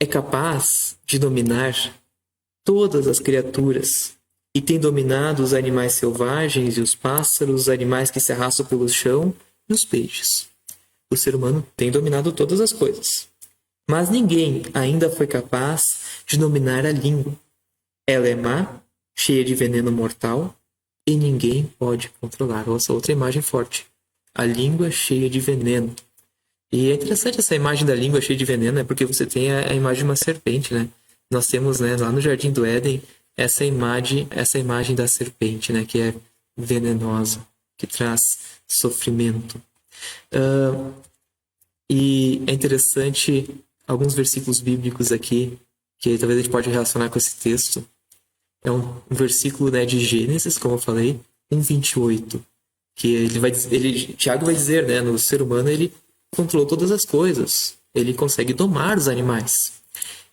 é capaz de dominar todas as criaturas e tem dominado os animais selvagens e os pássaros, os animais que se arrastam pelo chão e os peixes. O ser humano tem dominado todas as coisas. Mas ninguém ainda foi capaz de dominar a língua. Ela é má, cheia de veneno mortal, e ninguém pode controlar. Nossa, outra imagem forte. A língua cheia de veneno. E é interessante essa imagem da língua cheia de veneno, né? Porque você tem a imagem de uma serpente, né? Nós temos, né, lá no Jardim do Éden, essa imagem da serpente, né? Que é venenosa, que traz sofrimento. E é interessante alguns versículos bíblicos aqui, que talvez a gente pode relacionar com esse texto. É um versículo, né, de Gênesis, como eu falei, 1:28, que Tiago vai dizer, né, no ser humano ele controlou todas as coisas, ele consegue domar os animais.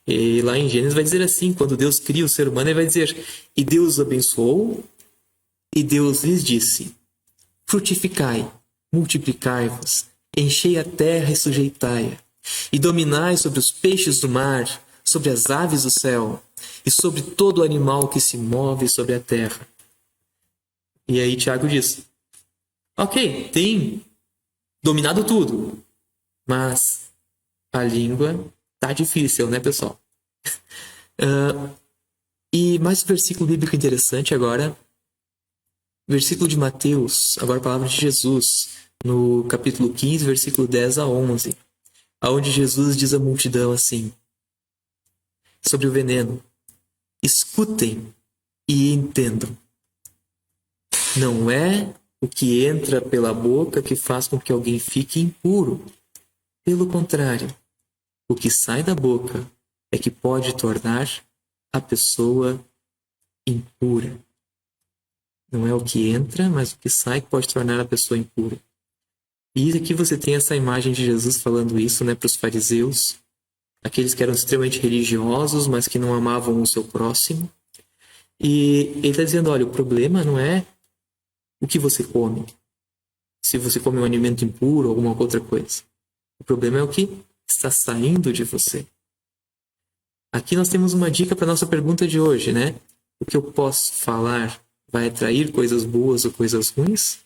E lá em Gênesis vai dizer assim, quando Deus cria o ser humano, ele vai dizer: e Deus abençoou, e Deus lhes disse: frutificai, multiplicai-vos, enchei a terra e sujeitai-a, e dominai sobre os peixes do mar, sobre as aves do céu, e sobre todo animal que se move sobre a terra. E aí Tiago diz: ok, tem dominado tudo, mas a língua tá difícil, né, pessoal? E mais um versículo bíblico interessante agora. Versículo de Mateus, agora a palavra de Jesus, no capítulo 15, versículo 10 a 11. Onde Jesus diz à multidão assim, sobre o veneno: escutem e entendam. Não é o que entra pela boca que faz com que alguém fique impuro. Pelo contrário, o que sai da boca é que pode tornar a pessoa impura. Não é o que entra, mas o que sai que pode tornar a pessoa impura. E aqui você tem essa imagem de Jesus falando isso, né, para os fariseus, aqueles que eram extremamente religiosos, mas que não amavam o seu próximo. E ele está dizendo, olha, o problema não é o que você come, se você come um alimento impuro ou alguma outra coisa. O problema é o que está saindo de você. Aqui nós temos uma dica para a nossa pergunta de hoje, né? O que eu posso falar vai atrair coisas boas ou coisas ruins?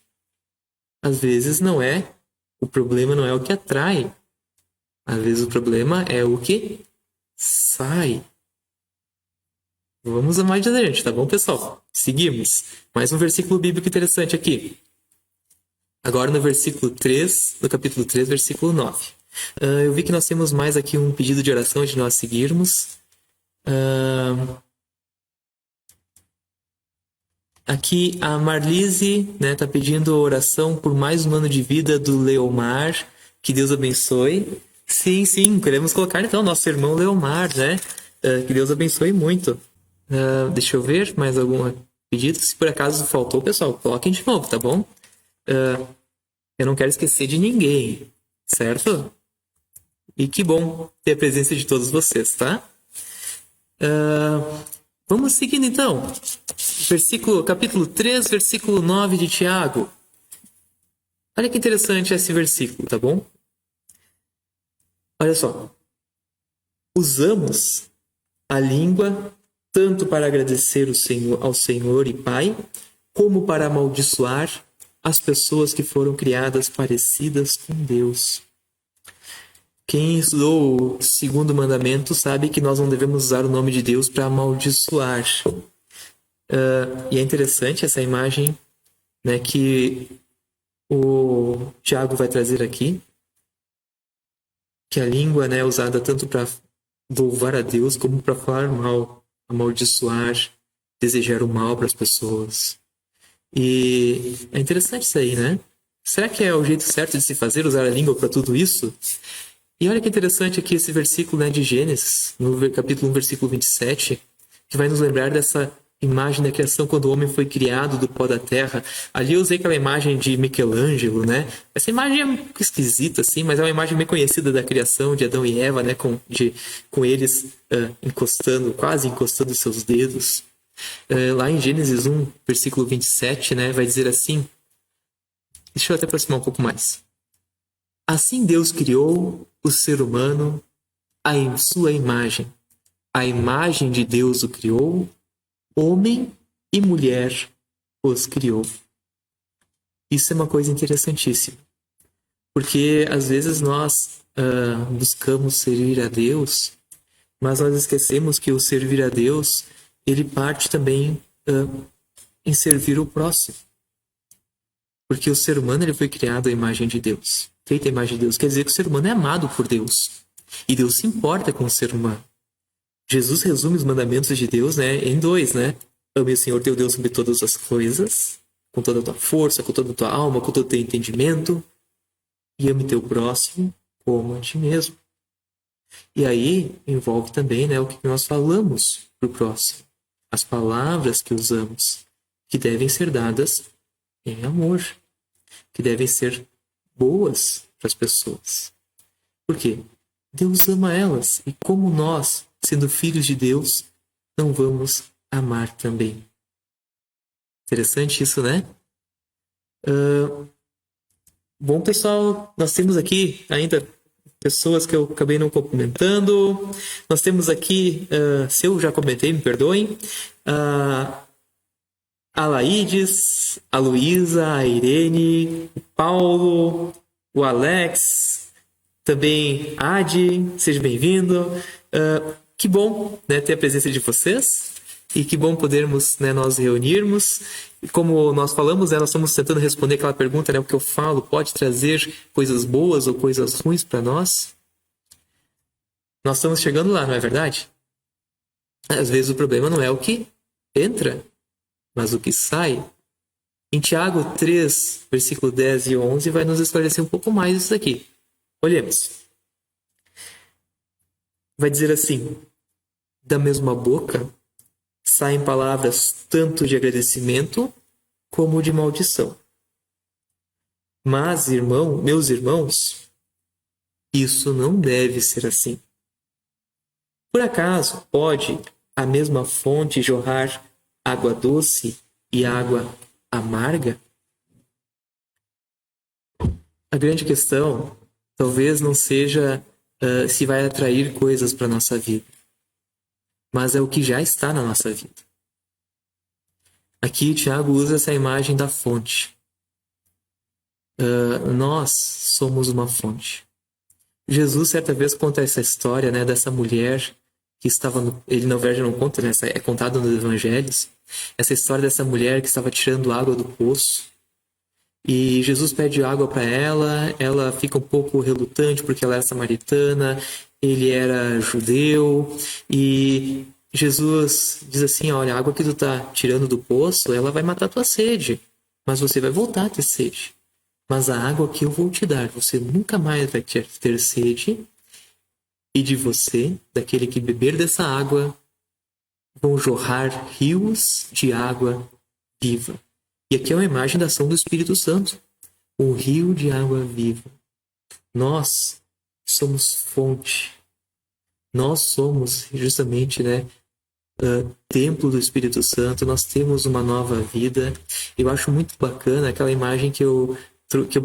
Às vezes não é. O problema não é o que atrai. Às vezes o problema é o que sai. Vamos a mais adiante, tá bom, pessoal? Seguimos. Mais um versículo bíblico interessante aqui. Agora no versículo 3, no capítulo 3, versículo 9. Eu vi que nós temos mais aqui um pedido de oração de nós seguirmos. Aqui a Marlise, né, tá pedindo oração por mais um ano de vida do Leomar. Que Deus abençoe. Sim, queremos colocar então nosso irmão Leomar, né? Que Deus abençoe muito. Deixa eu ver mais algum pedido. Se por acaso faltou, pessoal, coloquem de novo, tá bom? Eu não quero esquecer de ninguém. certo? E que bom ter a presença de todos vocês, tá? Vamos seguindo então. Capítulo 3, versículo 9 de Tiago. Olha que interessante esse versículo, tá bom? Olha só. Usamos a língua tanto para agradecer ao Senhor e Pai, como para amaldiçoar as pessoas que foram criadas parecidas com Deus. Quem estudou o segundo mandamento sabe que nós não devemos usar o nome de Deus para amaldiçoar. E é interessante essa imagem, né, que o Tiago vai trazer aqui, que a língua, né, é usada tanto para louvar a Deus como para falar mal, amaldiçoar, desejar o mal para as pessoas. E é interessante isso aí, né? Será que é o jeito certo de se fazer, usar a língua para tudo isso? E olha que interessante aqui esse versículo, né, de Gênesis, no capítulo 1, versículo 27, que vai nos lembrar dessa imagem da criação quando o homem foi criado do pó da terra. Ali eu usei aquela imagem de Michelangelo, né? Essa imagem é um pouco esquisita, assim, mas é uma imagem bem conhecida da criação de Adão e Eva, né? Com eles quase encostando seus dedos. Lá em Gênesis 1, versículo 27, né? Vai dizer assim... Deixa eu até aproximar um pouco mais. Assim Deus criou o ser humano em sua imagem. A imagem de Deus o criou, homem e mulher os criou. Isso é uma coisa interessantíssima. Porque às vezes nós buscamos servir a Deus, mas nós esquecemos que o servir a Deus, ele parte também em servir o próximo. Porque o ser humano ele foi criado à imagem de Deus. Feita a imagem de Deus. Quer dizer que o ser humano é amado por Deus. E Deus se importa com o ser humano. Jesus resume os mandamentos de Deus, né, em 2, né? Ame o Senhor teu Deus sobre todas as coisas, com toda a tua força, com toda a tua alma, com todo o teu entendimento. E ame teu próximo como a ti mesmo. E aí envolve também, né, o que nós falamos para o próximo. As palavras que usamos, que devem ser dadas em amor, que devem ser boas para as pessoas. Por quê? Deus ama elas. E como nós, sendo filhos de Deus, não vamos amar também? Interessante isso, né? Bom, pessoal, nós temos aqui ainda pessoas que eu acabei não cumprimentando. Nós temos aqui, se eu já comentei, me perdoem, a Laídes, a Luísa, a Irene, o Paulo, o Alex, também a Adi, seja bem-vindo. Que bom, né, ter a presença de vocês e que bom podermos, né, nós reunirmos. E como nós falamos, né, nós estamos tentando responder aquela pergunta, né, o que eu falo pode trazer coisas boas ou coisas ruins para nós? Nós estamos chegando lá, não é verdade? Às vezes o problema não é o que entra, mas o que sai. Em Tiago 3, versículo 10 e 11, vai nos esclarecer um pouco mais isso aqui. Olhemos. Vai dizer assim: da mesma boca saem palavras tanto de agradecimento como de maldição. Mas, meus irmãos, isso não deve ser assim. Por acaso pode a mesma fonte jorrar água doce e água amarga? A grande questão talvez não seja se vai atrair coisas para a nossa vida, mas é o que já está na nossa vida. Aqui Tiago usa essa imagem da fonte. Nós somos uma fonte. Jesus certa vez conta essa história, né, dessa mulher que estava... Ele na verdade não conta, né, é contado nos evangelhos. Essa história dessa mulher que estava tirando água do poço. E Jesus pede água para ela, ela fica um pouco relutante porque ela era samaritana, ele era judeu, e Jesus diz assim: olha, a água que tu tá tirando do poço, ela vai matar tua sede, mas você vai voltar a ter sede. Mas a água que eu vou te dar, você nunca mais vai ter sede, e de você, daquele que beber dessa água, vão jorrar rios de água viva. E aqui é uma imagem da ação do Espírito Santo. Um rio de água viva. Nós somos fonte. Nós somos justamente, né, templo do Espírito Santo. Nós temos uma nova vida. Eu acho muito bacana aquela imagem que eu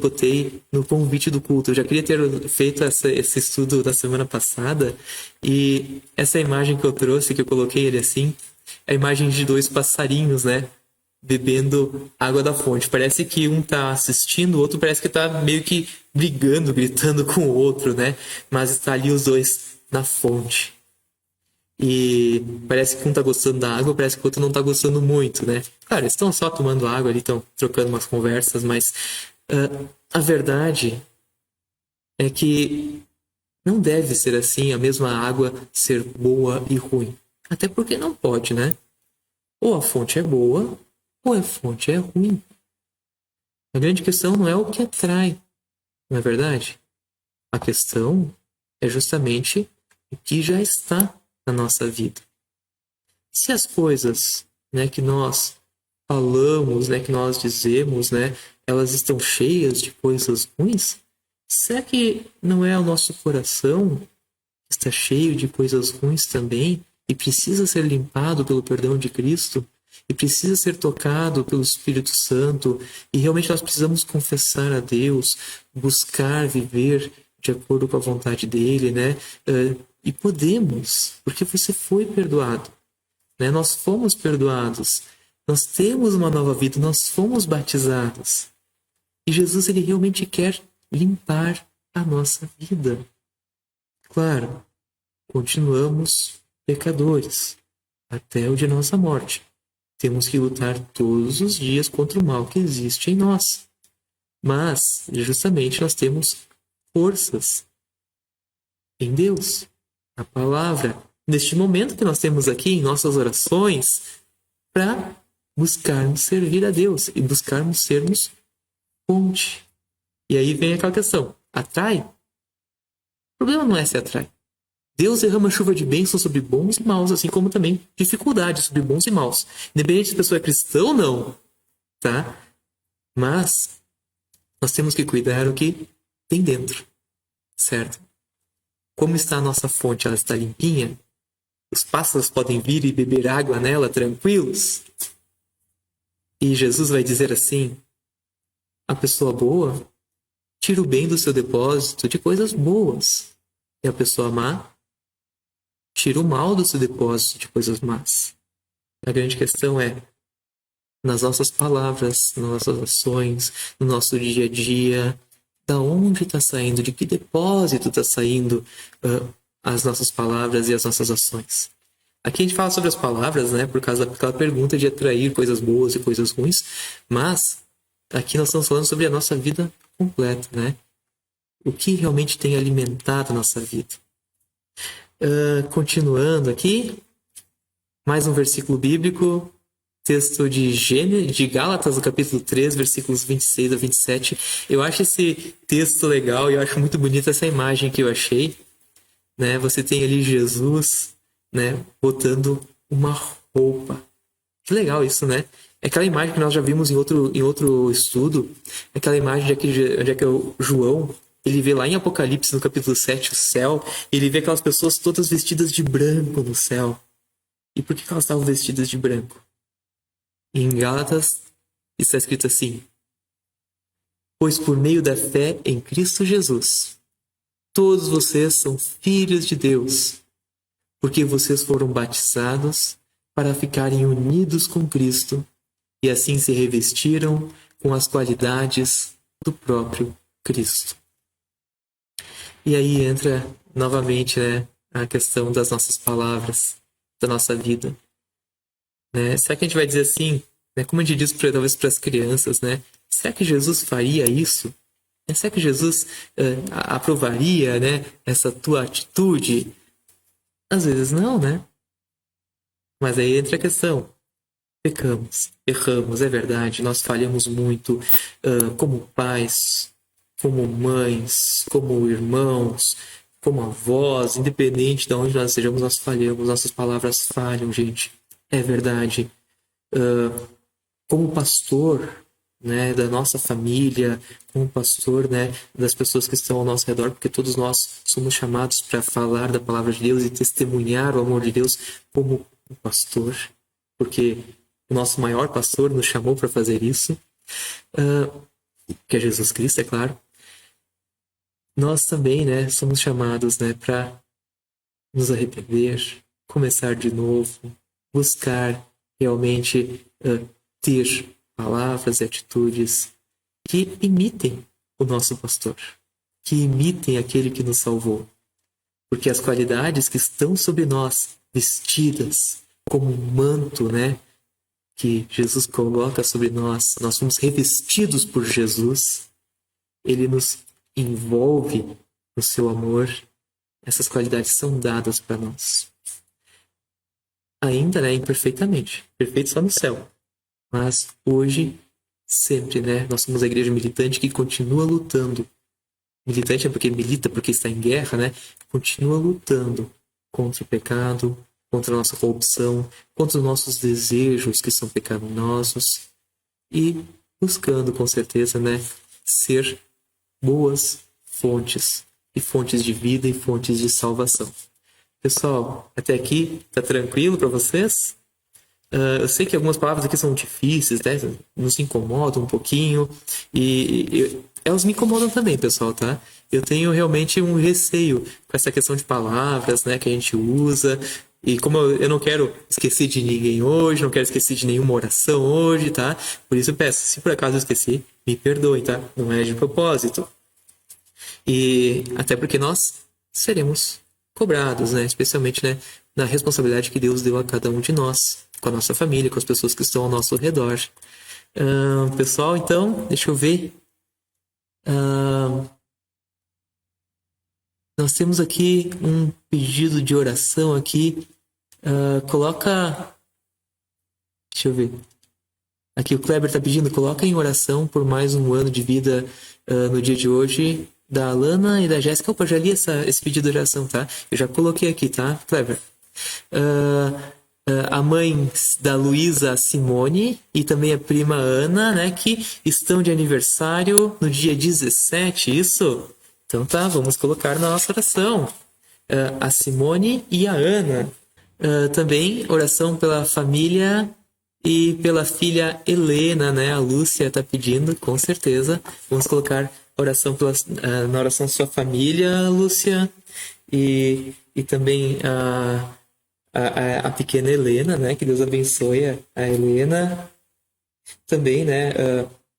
botei no convite do culto. Eu já queria ter feito esse estudo da semana passada, e essa imagem que eu trouxe, que eu coloquei ele assim, é a imagem de dois passarinhos, né, bebendo água da fonte. Parece que um tá assistindo, o outro parece que tá meio que brigando, gritando com o outro, né, mas está ali os dois na fonte. E parece que um tá gostando da água, parece que o outro não tá gostando muito, né? Claro, eles estão só tomando água ali, estão trocando umas conversas, mas a verdade é que não deve ser assim, a mesma água ser boa e ruim. Até porque não pode, né? Ou a fonte é boa, ou a fonte é ruim. A grande questão não é o que atrai, não é verdade? A questão é justamente o que já está na nossa vida. Se as coisas, né, que nós falamos, né, que nós dizemos, né, elas estão cheias de coisas ruins, será que não é o nosso coração que está cheio de coisas ruins também e precisa ser limpado pelo perdão de Cristo e precisa ser tocado pelo Espírito Santo, e realmente nós precisamos confessar a Deus, buscar viver de acordo com a vontade dele, né? E podemos, porque você foi perdoado, né? Nós fomos perdoados, nós temos uma nova vida, nós fomos batizados. E Jesus, ele realmente quer limpar a nossa vida. Claro, continuamos pecadores até o dia da nossa morte. Temos que lutar todos os dias contra o mal que existe em nós. Mas, justamente, nós temos forças em Deus, a palavra, neste momento que nós temos aqui em nossas orações, para buscarmos servir a Deus e buscarmos sermos fonte. E aí vem aquela questão: atrai? O problema não é se atrai. Deus derrama chuva de bênçãos sobre bons e maus, assim como também dificuldades sobre bons e maus. Independente se a pessoa é cristã ou não, tá? Mas nós temos que cuidar o que tem dentro, certo? Como está a nossa fonte? Ela está limpinha? Os pássaros podem vir e beber água nela tranquilos? E Jesus vai dizer assim: a pessoa boa tira o bem do seu depósito de coisas boas, e a pessoa má tira o mal do seu depósito de coisas más. A grande questão é, nas nossas palavras, nas nossas ações, no nosso dia a dia, da onde está saindo, de que depósito está saindo as nossas palavras e as nossas ações. Aqui a gente fala sobre as palavras, né, por causa daquela pergunta de atrair coisas boas e coisas ruins, mas aqui nós estamos falando sobre a nossa vida completa, né? O que realmente tem alimentado a nossa vida. Continuando aqui, mais um versículo bíblico, texto de Gálatas, no capítulo 3, versículos 26 a 27. Eu acho esse texto legal e eu acho muito bonita essa imagem que eu achei, né? Você tem ali Jesus, né, botando uma roupa. Que legal isso, né? É aquela imagem que nós já vimos em outro estudo, aquela imagem onde é que o João, ele vê lá em Apocalipse, no capítulo 7, o céu, ele vê aquelas pessoas todas vestidas de branco no céu. E por que elas estavam vestidas de branco? Em Gálatas está escrito assim: pois por meio da fé em Cristo Jesus, todos vocês são filhos de Deus, porque vocês foram batizados para ficarem unidos com Cristo e assim se revestiram com as qualidades do próprio Cristo. E aí entra novamente, né, a questão das nossas palavras, da nossa vida. Né? Será que a gente vai dizer assim, né, como a gente diz talvez para as crianças, né? Será que Jesus faria isso? Será que Jesus aprovaria, né, essa tua atitude? Às vezes não, né? Mas aí entra a questão. Pecamos, erramos, é verdade, nós falhamos muito como pais, como mães, como irmãos, como avós, independente de onde nós estejamos, nós falhamos, nossas palavras falham, gente. É verdade. Como pastor, né, da nossa família, como pastor, né, das pessoas que estão ao nosso redor, porque todos nós somos chamados para falar da palavra de Deus e testemunhar o amor de Deus como um pastor, porque o nosso maior pastor nos chamou para fazer isso, que é Jesus Cristo, é claro. Nós também, né, somos chamados, né, para nos arrepender, começar de novo, buscar realmente ter palavras e atitudes que imitem o nosso pastor, que imitem aquele que nos salvou. Porque as qualidades que estão sobre nós, vestidas como um manto, né, que Jesus coloca sobre nós, nós somos revestidos por Jesus, ele nos envolve no seu amor. Essas qualidades são dadas para nós. Ainda, né, imperfeitamente. Perfeito só no céu. Mas hoje, sempre, né, nós somos a igreja militante que continua lutando. Militante é porque milita, porque está em guerra, né? Continua lutando contra o pecado, contra a nossa corrupção, contra os nossos desejos que são pecaminosos e buscando, com certeza, né, ser boas fontes, e fontes de vida e fontes de salvação. Pessoal, até aqui tá tranquilo para vocês? Eu sei que algumas palavras aqui são difíceis, né? Nos incomodam um pouquinho. Elas me incomodam também, pessoal, tá? Eu tenho realmente um receio com essa questão de palavras, né? Que a gente usa. E como eu não quero esquecer de ninguém hoje, não quero esquecer de nenhuma oração hoje, tá? Por isso eu peço, se por acaso eu esqueci, me perdoe, tá? Não é de propósito. E até porque nós seremos cobrados, né? Especialmente, né, na responsabilidade que Deus deu a cada um de nós, com a nossa família, com as pessoas que estão ao nosso redor. Pessoal, então, deixa eu ver. Nós temos aqui um pedido de oração aqui. Coloca... Deixa eu ver. Aqui o Kleber está pedindo, coloca em oração por mais um ano de vida no dia de hoje, da Alana e da Jéssica. Opa, já li esse pedido de oração, tá? Eu já coloquei aqui, tá, Kleber? A mãe da Luísa Simone e também a prima Ana, né, que estão de aniversário no dia 17, isso? Então tá, vamos colocar na nossa oração. A Simone e a Ana. Também oração pela família e pela filha Helena, né? A Lúcia está pedindo, com certeza. Vamos colocar oração na oração sua família, Lúcia, e também a pequena Helena, né? Que Deus abençoe a Helena. Também, né?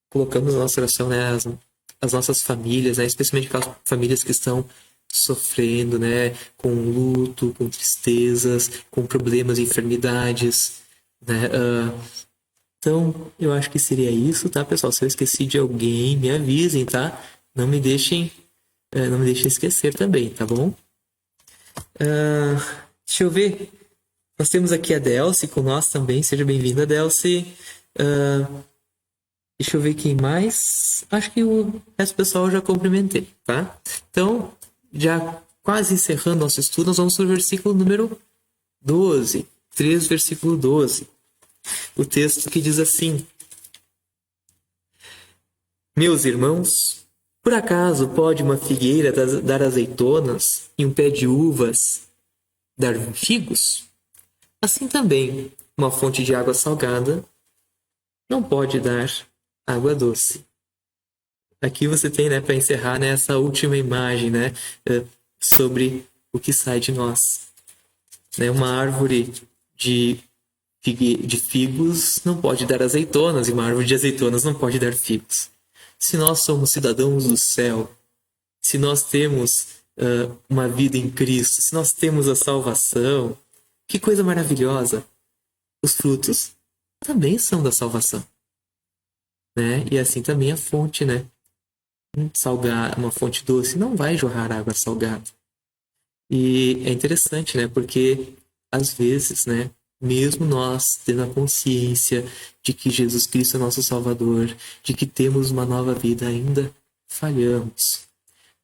Colocamos na nossa oração, né? As nossas famílias, né? Especialmente aquelas famílias que estão sofrendo, né? Com luto, com tristezas, com problemas, enfermidades, né? Então, eu acho que seria isso, tá, pessoal? Se eu esqueci de alguém, me avisem, tá? Não me deixem esquecer também, tá bom? Deixa eu ver. Nós temos aqui a Delcy com nós também. Seja bem-vinda, Delcy. Deixa eu ver quem mais. Acho que o resto do pessoal eu já cumprimentei, tá? Então, já quase encerrando nosso estudo, nós vamos para o versículo número 12. 3, versículo 12. O texto que diz assim: Meus irmãos, por acaso pode uma figueira dar azeitonas e um pé de uvas dar figos? Assim também, uma fonte de água salgada não pode dar água doce. Aqui você tem, né, para encerrar, né, essa última imagem, né, sobre o que sai de nós. Né, uma árvore de figos não pode dar azeitonas e uma árvore de azeitonas não pode dar figos. Se nós somos cidadãos do céu, se nós temos uma vida em Cristo, se nós temos a salvação, que coisa maravilhosa! Os frutos também são da salvação, né? E assim também a fonte, né? Uma fonte doce não vai jorrar água salgada. E é interessante, né? Porque às vezes, né? Mesmo nós tendo a consciência de que Jesus Cristo é nosso Salvador, de que temos uma nova vida, ainda falhamos.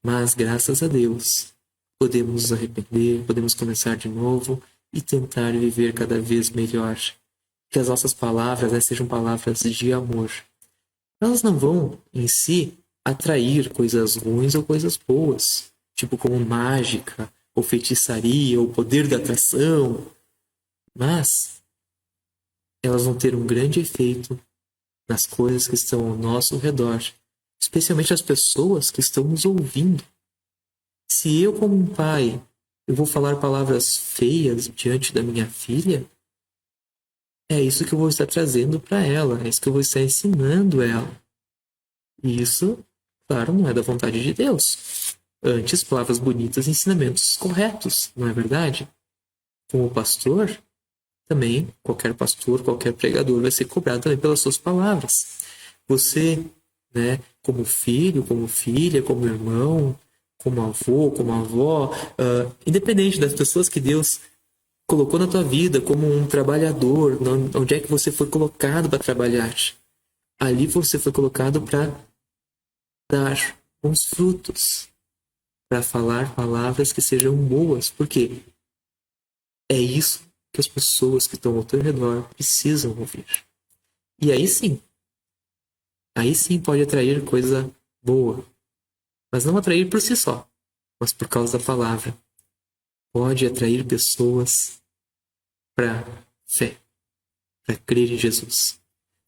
Mas, graças a Deus, podemos nos arrepender, podemos começar de novo e tentar viver cada vez melhor. Que as nossas palavras, né, sejam palavras de amor. elas não vão, em si, atrair coisas ruins ou coisas boas, tipo como mágica, ou feitiçaria, ou poder da atração, mas elas vão ter um grande efeito nas coisas que estão ao nosso redor, especialmente as pessoas que estão nos ouvindo. Se eu, como um pai, eu vou falar palavras feias diante da minha filha, é isso que eu vou estar trazendo para ela, é isso que eu vou estar ensinando ela. E isso, claro, não é da vontade de Deus. Antes, palavras bonitas, ensinamentos corretos, não é verdade? Como pastor, também, qualquer pastor, qualquer pregador vai ser cobrado também pelas suas palavras. Você, né, como filho, como filha, como irmão, como avô, como avó, independente das pessoas que Deus colocou na tua vida como um trabalhador, onde é que você foi colocado para trabalhar? Ali você foi colocado para dar bons frutos, para falar palavras que sejam boas, porque é isso que as pessoas que estão ao teu redor precisam ouvir. E aí sim pode atrair coisa boa, mas não atrair por si só, mas por causa da palavra. Pode atrair pessoas para fé, para crer em Jesus.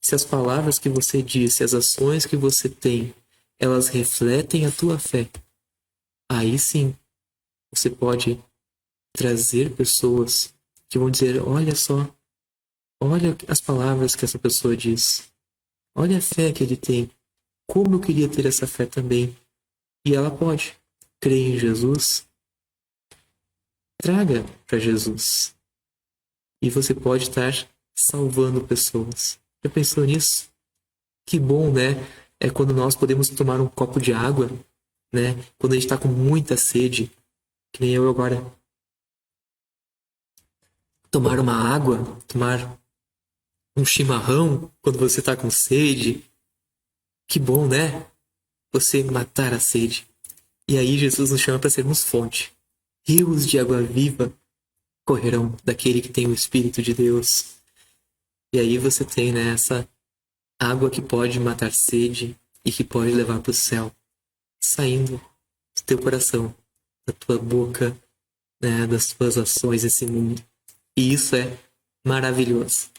Se as palavras que você diz, se as ações que você tem, elas refletem a tua fé, aí sim você pode trazer pessoas que vão dizer: olha só, olha as palavras que essa pessoa diz, olha a fé que ele tem, como eu queria ter essa fé também. E ela pode crer em Jesus, traga para Jesus. E você pode estar salvando pessoas. Já pensou nisso? Que bom, né? É quando nós podemos tomar um copo de água, né? Quando a gente está com muita sede, que nem eu agora. Tomar uma água, tomar um chimarrão quando você está com sede. Que bom, né? Você matar a sede. E aí Jesus nos chama para sermos fonte. Rios de água viva correrão daquele que tem o Espírito de Deus. E aí você tem, né, essa água que pode matar sede e que pode levar para o céu, saindo do teu coração, da tua boca, né, das tuas ações nesse mundo. E isso é maravilhoso.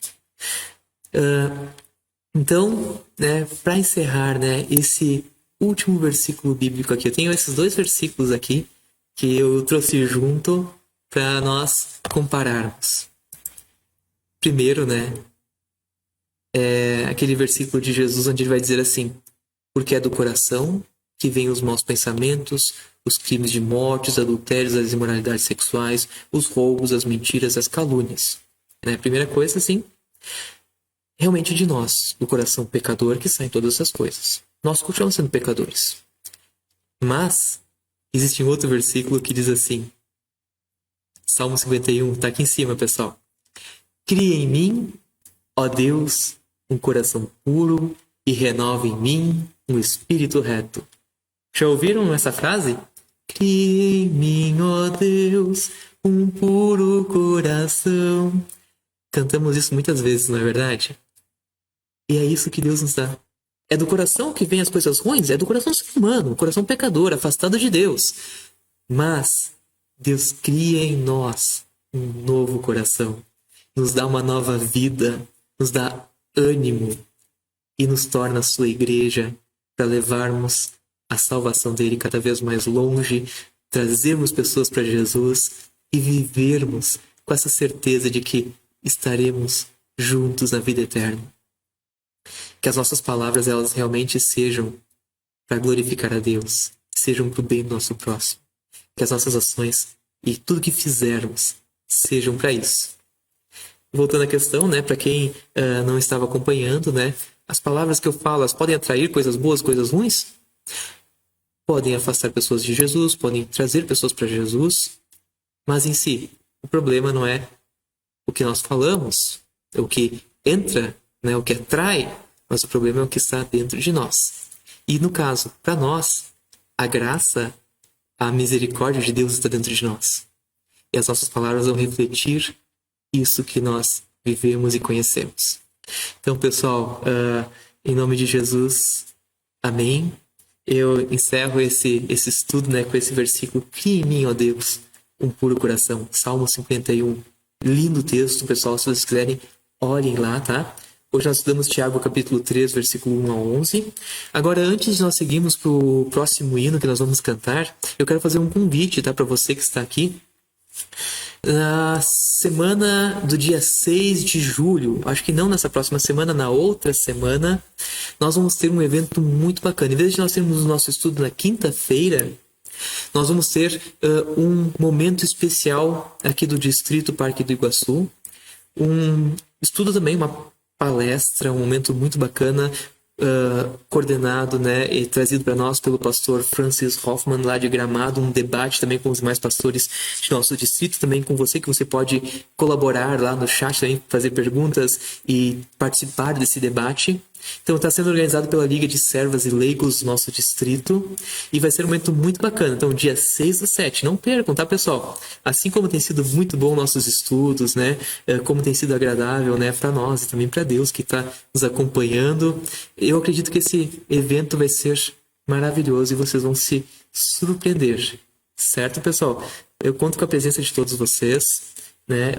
Então, né, para encerrar, né, esse último versículo bíblico aqui, eu tenho esses dois versículos aqui que eu trouxe junto para nós compararmos. Primeiro, né, é aquele versículo de Jesus onde ele vai dizer assim: porque é do coração que vêm os maus pensamentos, os crimes de morte, os adultérios, as imoralidades sexuais, os roubos, as mentiras, as calúnias. Né? Primeira coisa, assim, realmente de nós, do coração pecador, que saem todas essas coisas. Nós continuamos sendo pecadores. Mas, existe um outro versículo que diz assim, Salmo 51, tá aqui em cima, pessoal. Cria em mim, ó Deus, um coração puro e renova em mim um espírito reto. Já ouviram essa frase? Cria em mim, ó Deus, um puro coração. Cantamos isso muitas vezes, não é verdade? E é isso que Deus nos dá. É do coração que vem as coisas ruins? É do coração do ser humano, um coração pecador, afastado de Deus. Mas Deus cria em nós um novo coração. Nos dá uma nova vida, nos dá ânimo e nos torna a sua igreja para levarmos a salvação dele cada vez mais longe, trazermos pessoas para Jesus e vivermos com essa certeza de que estaremos juntos na vida eterna. Que as nossas palavras elas realmente sejam para glorificar a Deus, sejam para o bem do nosso próximo. Que as nossas ações e tudo que fizermos sejam para isso. Voltando à questão, né, para quem não estava acompanhando, né, as palavras que eu falo, elas podem atrair coisas boas, coisas ruins? Podem afastar pessoas de Jesus, podem trazer pessoas para Jesus, mas em si, o problema não é o que nós falamos, o que entra, né, o que atrai, mas o problema é o que está dentro de nós. E no caso, para nós, a graça, a misericórdia de Deus está dentro de nós. E as nossas palavras vão refletir isso que nós vivemos e conhecemos. Então, pessoal, Em nome de Jesus, amém. Eu encerro esse estudo, né, com esse versículo. Cria em mim, ó Deus, um puro coração. Salmo 51. Lindo texto, pessoal. Se vocês quiserem, olhem lá, tá? Hoje nós estudamos Tiago, capítulo 3, versículo 1 a 11. Agora, antes de nós seguirmos para o próximo hino que nós vamos cantar, eu quero fazer um convite, tá, para você que está aqui. Na semana do dia 6 de julho, acho que não nessa próxima semana, na outra semana, nós vamos ter um evento muito bacana. Em vez de nós termos o nosso estudo na quinta-feira, nós vamos ter um momento especial aqui do Distrito Parque do Iguaçu. Um estudo também, uma palestra, um momento muito bacana, coordenado, né, e trazido para nós pelo pastor Francis Hoffman, lá de Gramado, um debate também com os demais pastores de nosso distrito, também com você, que você pode colaborar lá no chat, também fazer perguntas e participar desse debate. Então está sendo organizado pela Liga de Servas e Leigos do nosso distrito e vai ser um momento muito bacana. Então, dia 6/7, não percam, tá, pessoal? Assim como tem sido muito bom nossos estudos, né? Como tem sido agradável, né, para nós e também para Deus que está nos acompanhando. Eu acredito que esse evento vai ser maravilhoso e vocês vão se surpreender, certo, pessoal? Eu conto com a presença de todos vocês. Né?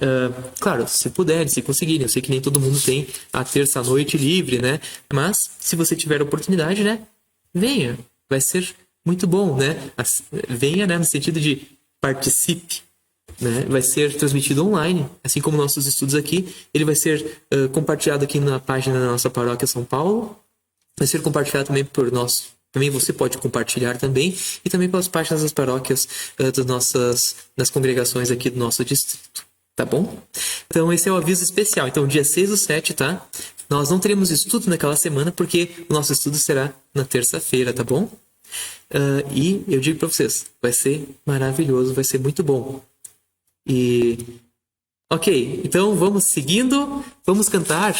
Claro, se puderem, se conseguirem. Eu sei que nem todo mundo tem a terça-noite livre, né? Mas se você tiver a oportunidade, né? Venha, vai ser muito bom, né? Venha, né? No sentido de participe, né? Vai ser transmitido online, assim como nossos estudos aqui. Ele vai ser compartilhado aqui na página da nossa paróquia São Paulo. Vai ser compartilhado também por nós. Também você pode compartilhar também e também pelas páginas das paróquias das congregações aqui do nosso distrito. Tá bom? Então, esse é o aviso especial. Então, dia 6/7, tá? Nós não teremos estudo naquela semana, porque o nosso estudo será na terça-feira, tá bom? E eu digo para vocês, vai ser maravilhoso, vai ser muito bom. Ok, então vamos seguindo, vamos cantar,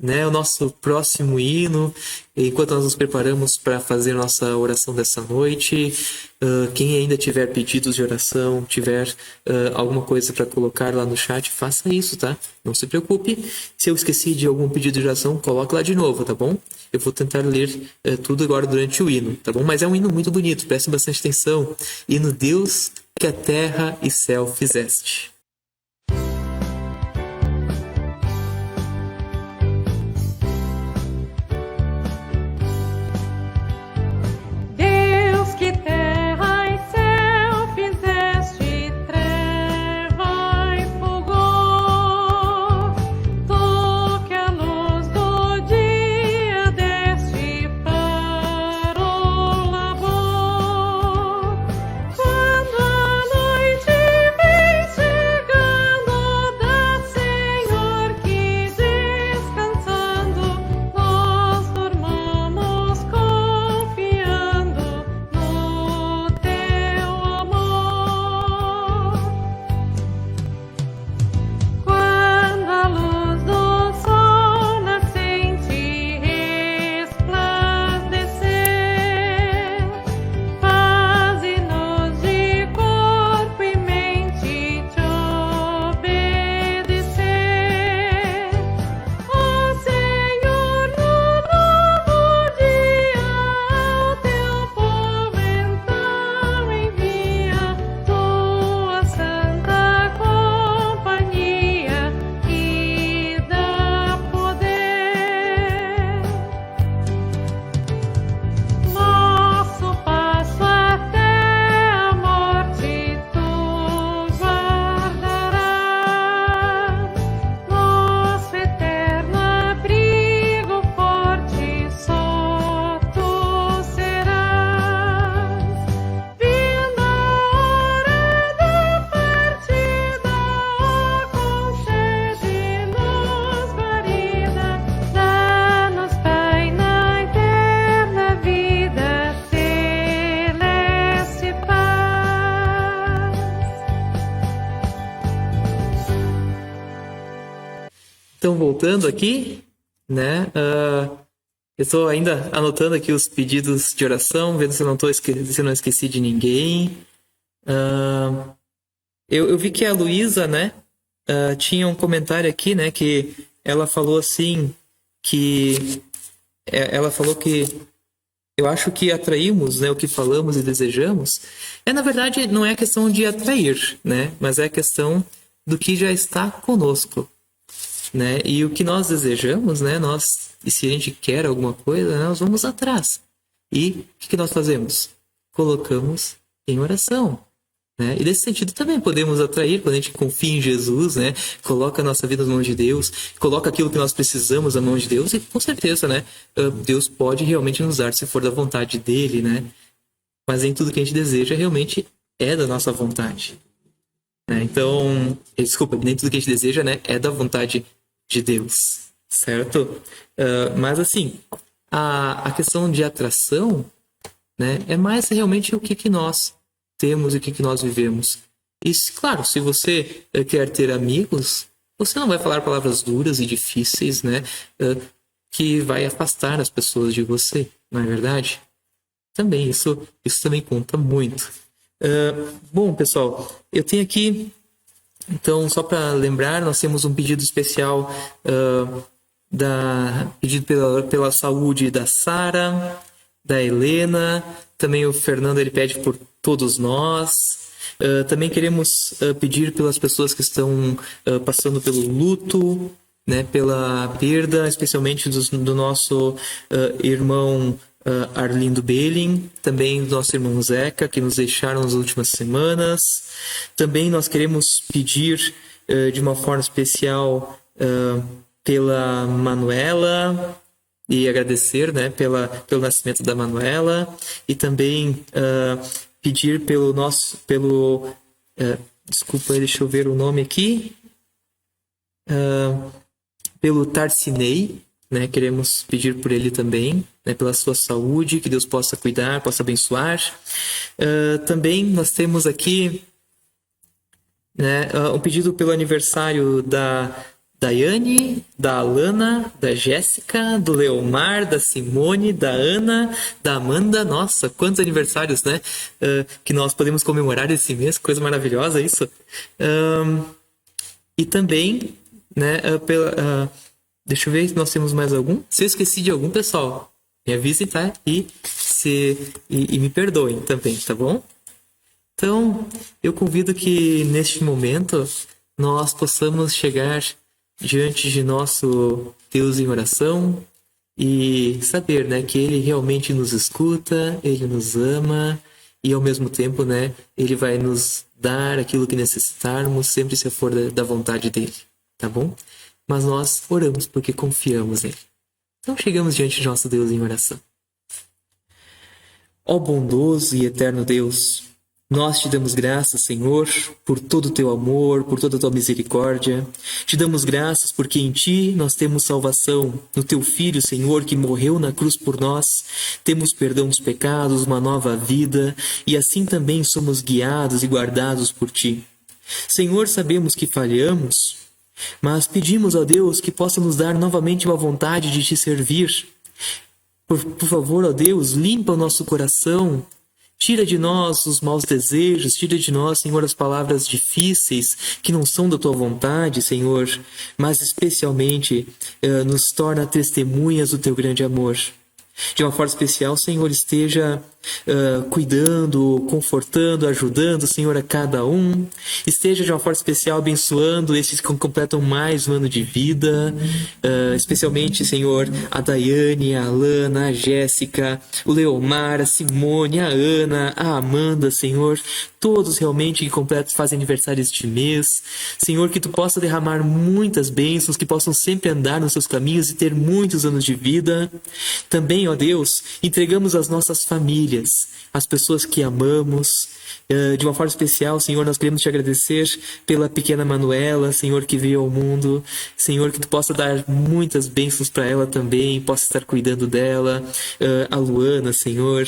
né, o nosso próximo hino, enquanto nós nos preparamos para fazer nossa oração dessa noite. Quem ainda tiver pedidos de oração, tiver alguma coisa para colocar lá no chat, faça isso, tá? Não se preocupe. Se eu esqueci de algum pedido de oração, coloque lá de novo, tá bom? Eu vou tentar ler tudo agora durante o hino, tá bom? Mas é um hino muito bonito, prestem bastante atenção. Hino Deus, que a terra e céu fizeste. Então, voltando aqui, né? Eu estou ainda anotando aqui os pedidos de oração, vendo se eu não esqueci de ninguém. Eu vi que a Luísa, né? Tinha um comentário aqui, né? Que ela falou assim que ela falou que eu acho que atraímos, né, o que falamos e desejamos. Na verdade, não é questão de atrair, né, mas é questão do que já está conosco, né? E o que nós desejamos, né, e se a gente quer alguma coisa, né, nós vamos atrás. E o que nós fazemos? Colocamos em oração. Né? E nesse sentido também podemos atrair quando a gente confia em Jesus, né? Coloca a nossa vida nas mãos de Deus, coloca aquilo que nós precisamos nas mãos de Deus, e com certeza, né? Deus pode realmente nos dar se for da vontade dele, né? Mas nem tudo que a gente deseja realmente é da nossa vontade. Né? Então, desculpa, nem tudo que a gente deseja, né, é da vontade de Deus, certo? Mas assim, a questão de atração, né, é mais realmente o que nós temos e o que nós vivemos. E, claro, se você quer ter amigos, você não vai falar palavras duras e difíceis, né, que vai afastar as pessoas de você, não é verdade? Também, isso também conta muito. Bom, pessoal, eu tenho aqui, então, só para lembrar, nós temos um pedido especial, pedido pela saúde da Sara, da Helena, também o Fernando, ele pede por todos nós. Também queremos pedir pelas pessoas que estão passando pelo luto, né, pela perda, especialmente do nosso irmão Arlindo Belling, também do nosso irmão Zeca, que nos deixaram nas últimas semanas. Também nós queremos pedir de uma forma especial pela Manuela, e agradecer, né, pelo nascimento da Manuela, e também pedir desculpa, deixa eu ver o nome aqui, pelo Tarcinei, né, queremos pedir por ele também, né, pela sua saúde, que Deus possa cuidar, possa abençoar. Também nós temos aqui, né, um pedido pelo aniversário da Daiane, da Alana, da Jéssica, do Leomar, da Simone, da Ana, da Amanda. Nossa, quantos aniversários, né? Que nós podemos comemorar esse mês, coisa maravilhosa isso. E também, né, deixa eu ver se nós temos mais algum. Se eu esqueci de algum, pessoal, me avisem, tá? E me perdoem também, tá bom? Então, eu convido que neste momento nós possamos chegar diante de nosso Deus em oração e saber, né, que Ele realmente nos escuta, Ele nos ama e ao mesmo tempo, né, Ele vai nos dar aquilo que necessitarmos, sempre se for da vontade dEle, tá bom? Mas nós oramos porque confiamos nele. Então chegamos diante de nosso Deus em oração. Ó bondoso e eterno Deus, nós te damos graças, Senhor, por todo o teu amor, por toda a tua misericórdia. Te damos graças porque em ti nós temos salvação. No teu Filho, Senhor, que morreu na cruz por nós, temos perdão dos pecados, uma nova vida, e assim também somos guiados e guardados por ti. Senhor, sabemos que falhamos, mas pedimos a Deus que possa nos dar novamente uma vontade de te servir. Por favor, ó Deus, limpa o nosso coração. Tira de nós os maus desejos, tira de nós, Senhor, as palavras difíceis que não são da tua vontade, Senhor, mas especialmente nos torna testemunhas do teu grande amor. De uma forma especial, Senhor, esteja cuidando, confortando, ajudando, Senhor, a cada um. Esteja de uma forma especial abençoando esses que completam mais um ano de vida. Especialmente, Senhor, a Daiane, a Alana, a Jéssica, o Leomar, a Simone, a Ana, a Amanda, Senhor. Todos realmente que fazem aniversário este mês. Senhor, que tu possa derramar muitas bênçãos, que possam sempre andar nos seus caminhos e ter muitos anos de vida. Também, ó Deus, entregamos as nossas famílias, as pessoas que amamos. De uma forma especial, Senhor, nós queremos te agradecer pela pequena Manuela, Senhor, que veio ao mundo. Senhor, que tu possa dar muitas bênçãos para ela também, possa estar cuidando dela. A Luana, Senhor,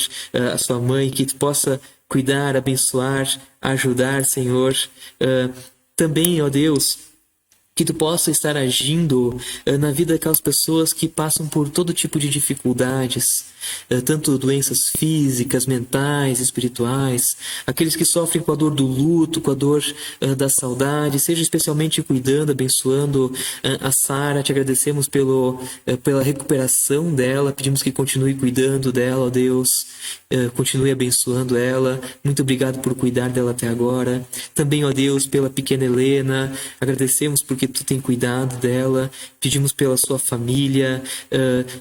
a sua mãe, que tu possa cuidar, abençoar, ajudar, Senhor. Também, ó Deus, que tu possa estar agindo na vida daquelas pessoas que passam por todo tipo de dificuldades. tanto doenças físicas, mentais, espirituais, aqueles que sofrem com a dor do luto, com a dor da saudade, seja especialmente cuidando, abençoando a Sara. Te agradecemos pela recuperação dela, pedimos que continue cuidando dela, ó Deus, continue abençoando ela. Muito obrigado por cuidar dela até agora. Também, ó Deus, pela pequena Helena, agradecemos porque tu tem cuidado dela, pedimos pela sua família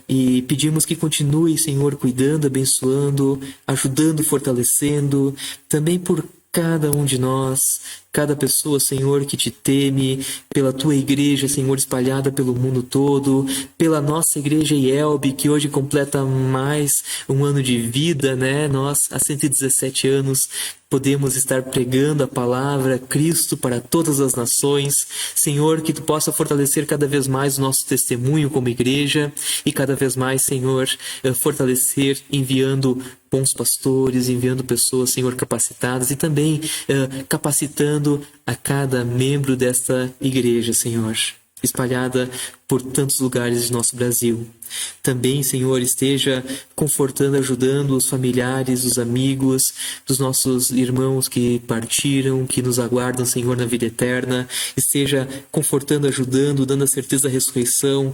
e pedimos que continue, Senhor, cuidando, abençoando, ajudando, fortalecendo, também por cada um de nós, cada pessoa, Senhor, que te teme, pela tua igreja, Senhor, espalhada pelo mundo todo, pela nossa igreja IELB, que hoje completa mais um ano de vida, né? Nós, há 117 anos, podemos estar pregando a palavra Cristo para todas as nações. Senhor, que tu possa fortalecer cada vez mais o nosso testemunho como igreja e cada vez mais, Senhor, fortalecer enviando bons pastores, enviando pessoas, Senhor, capacitadas e também capacitando a cada membro desta igreja, Senhor, espalhada por tantos lugares do nosso Brasil. Também, Senhor, esteja confortando, ajudando os familiares, os amigos dos nossos irmãos que partiram, que nos aguardam, Senhor, na vida eterna. Esteja confortando, ajudando, dando a certeza da ressurreição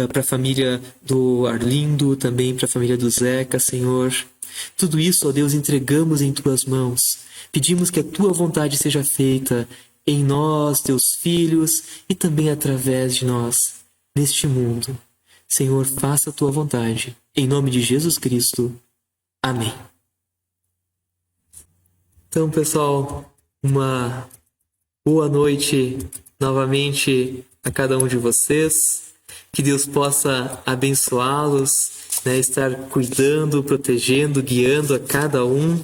para a família do Arlindo, também para a família do Zeca, Senhor. Tudo isso, ó Deus, entregamos em tuas mãos. Pedimos que a tua vontade seja feita em nós, teus filhos, e também através de nós, neste mundo. Senhor, faça a tua vontade. Em nome de Jesus Cristo. Amém. Então, pessoal, uma boa noite novamente a cada um de vocês. Que Deus possa abençoá-los, né, estar cuidando, protegendo, guiando a cada um.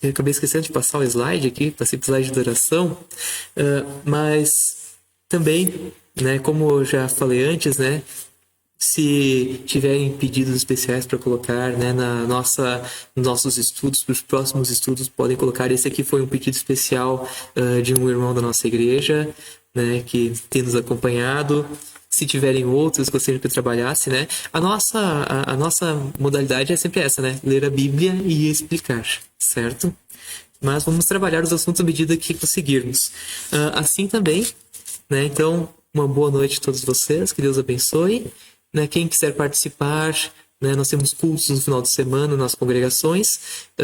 Eu acabei esquecendo de passar o slide aqui, passei para o slide de oração, mas também, né, como eu já falei antes, né, se tiverem pedidos especiais para colocar, né, nos nossos estudos, para os próximos estudos, podem colocar. Esse aqui foi um pedido especial de um irmão da nossa igreja, né, que tem nos acompanhado. Se tiverem outros que gostariam que eu trabalhasse, né? A nossa modalidade é sempre essa, né? Ler a Bíblia e explicar, certo? Mas vamos trabalhar os assuntos à medida que conseguirmos. Assim também, né? Então, uma boa noite a todos vocês, que Deus abençoe. Né? Quem quiser participar, né? Nós temos cultos no final de semana nas congregações,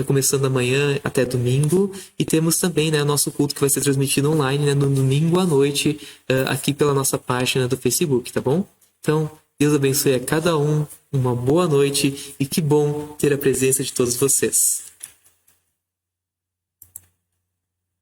começando amanhã até domingo, e temos também, né, nosso culto que vai ser transmitido online, né, no domingo à noite, aqui pela nossa página do Facebook, tá bom? Então, Deus abençoe a cada um, uma boa noite e que bom ter a presença de todos vocês.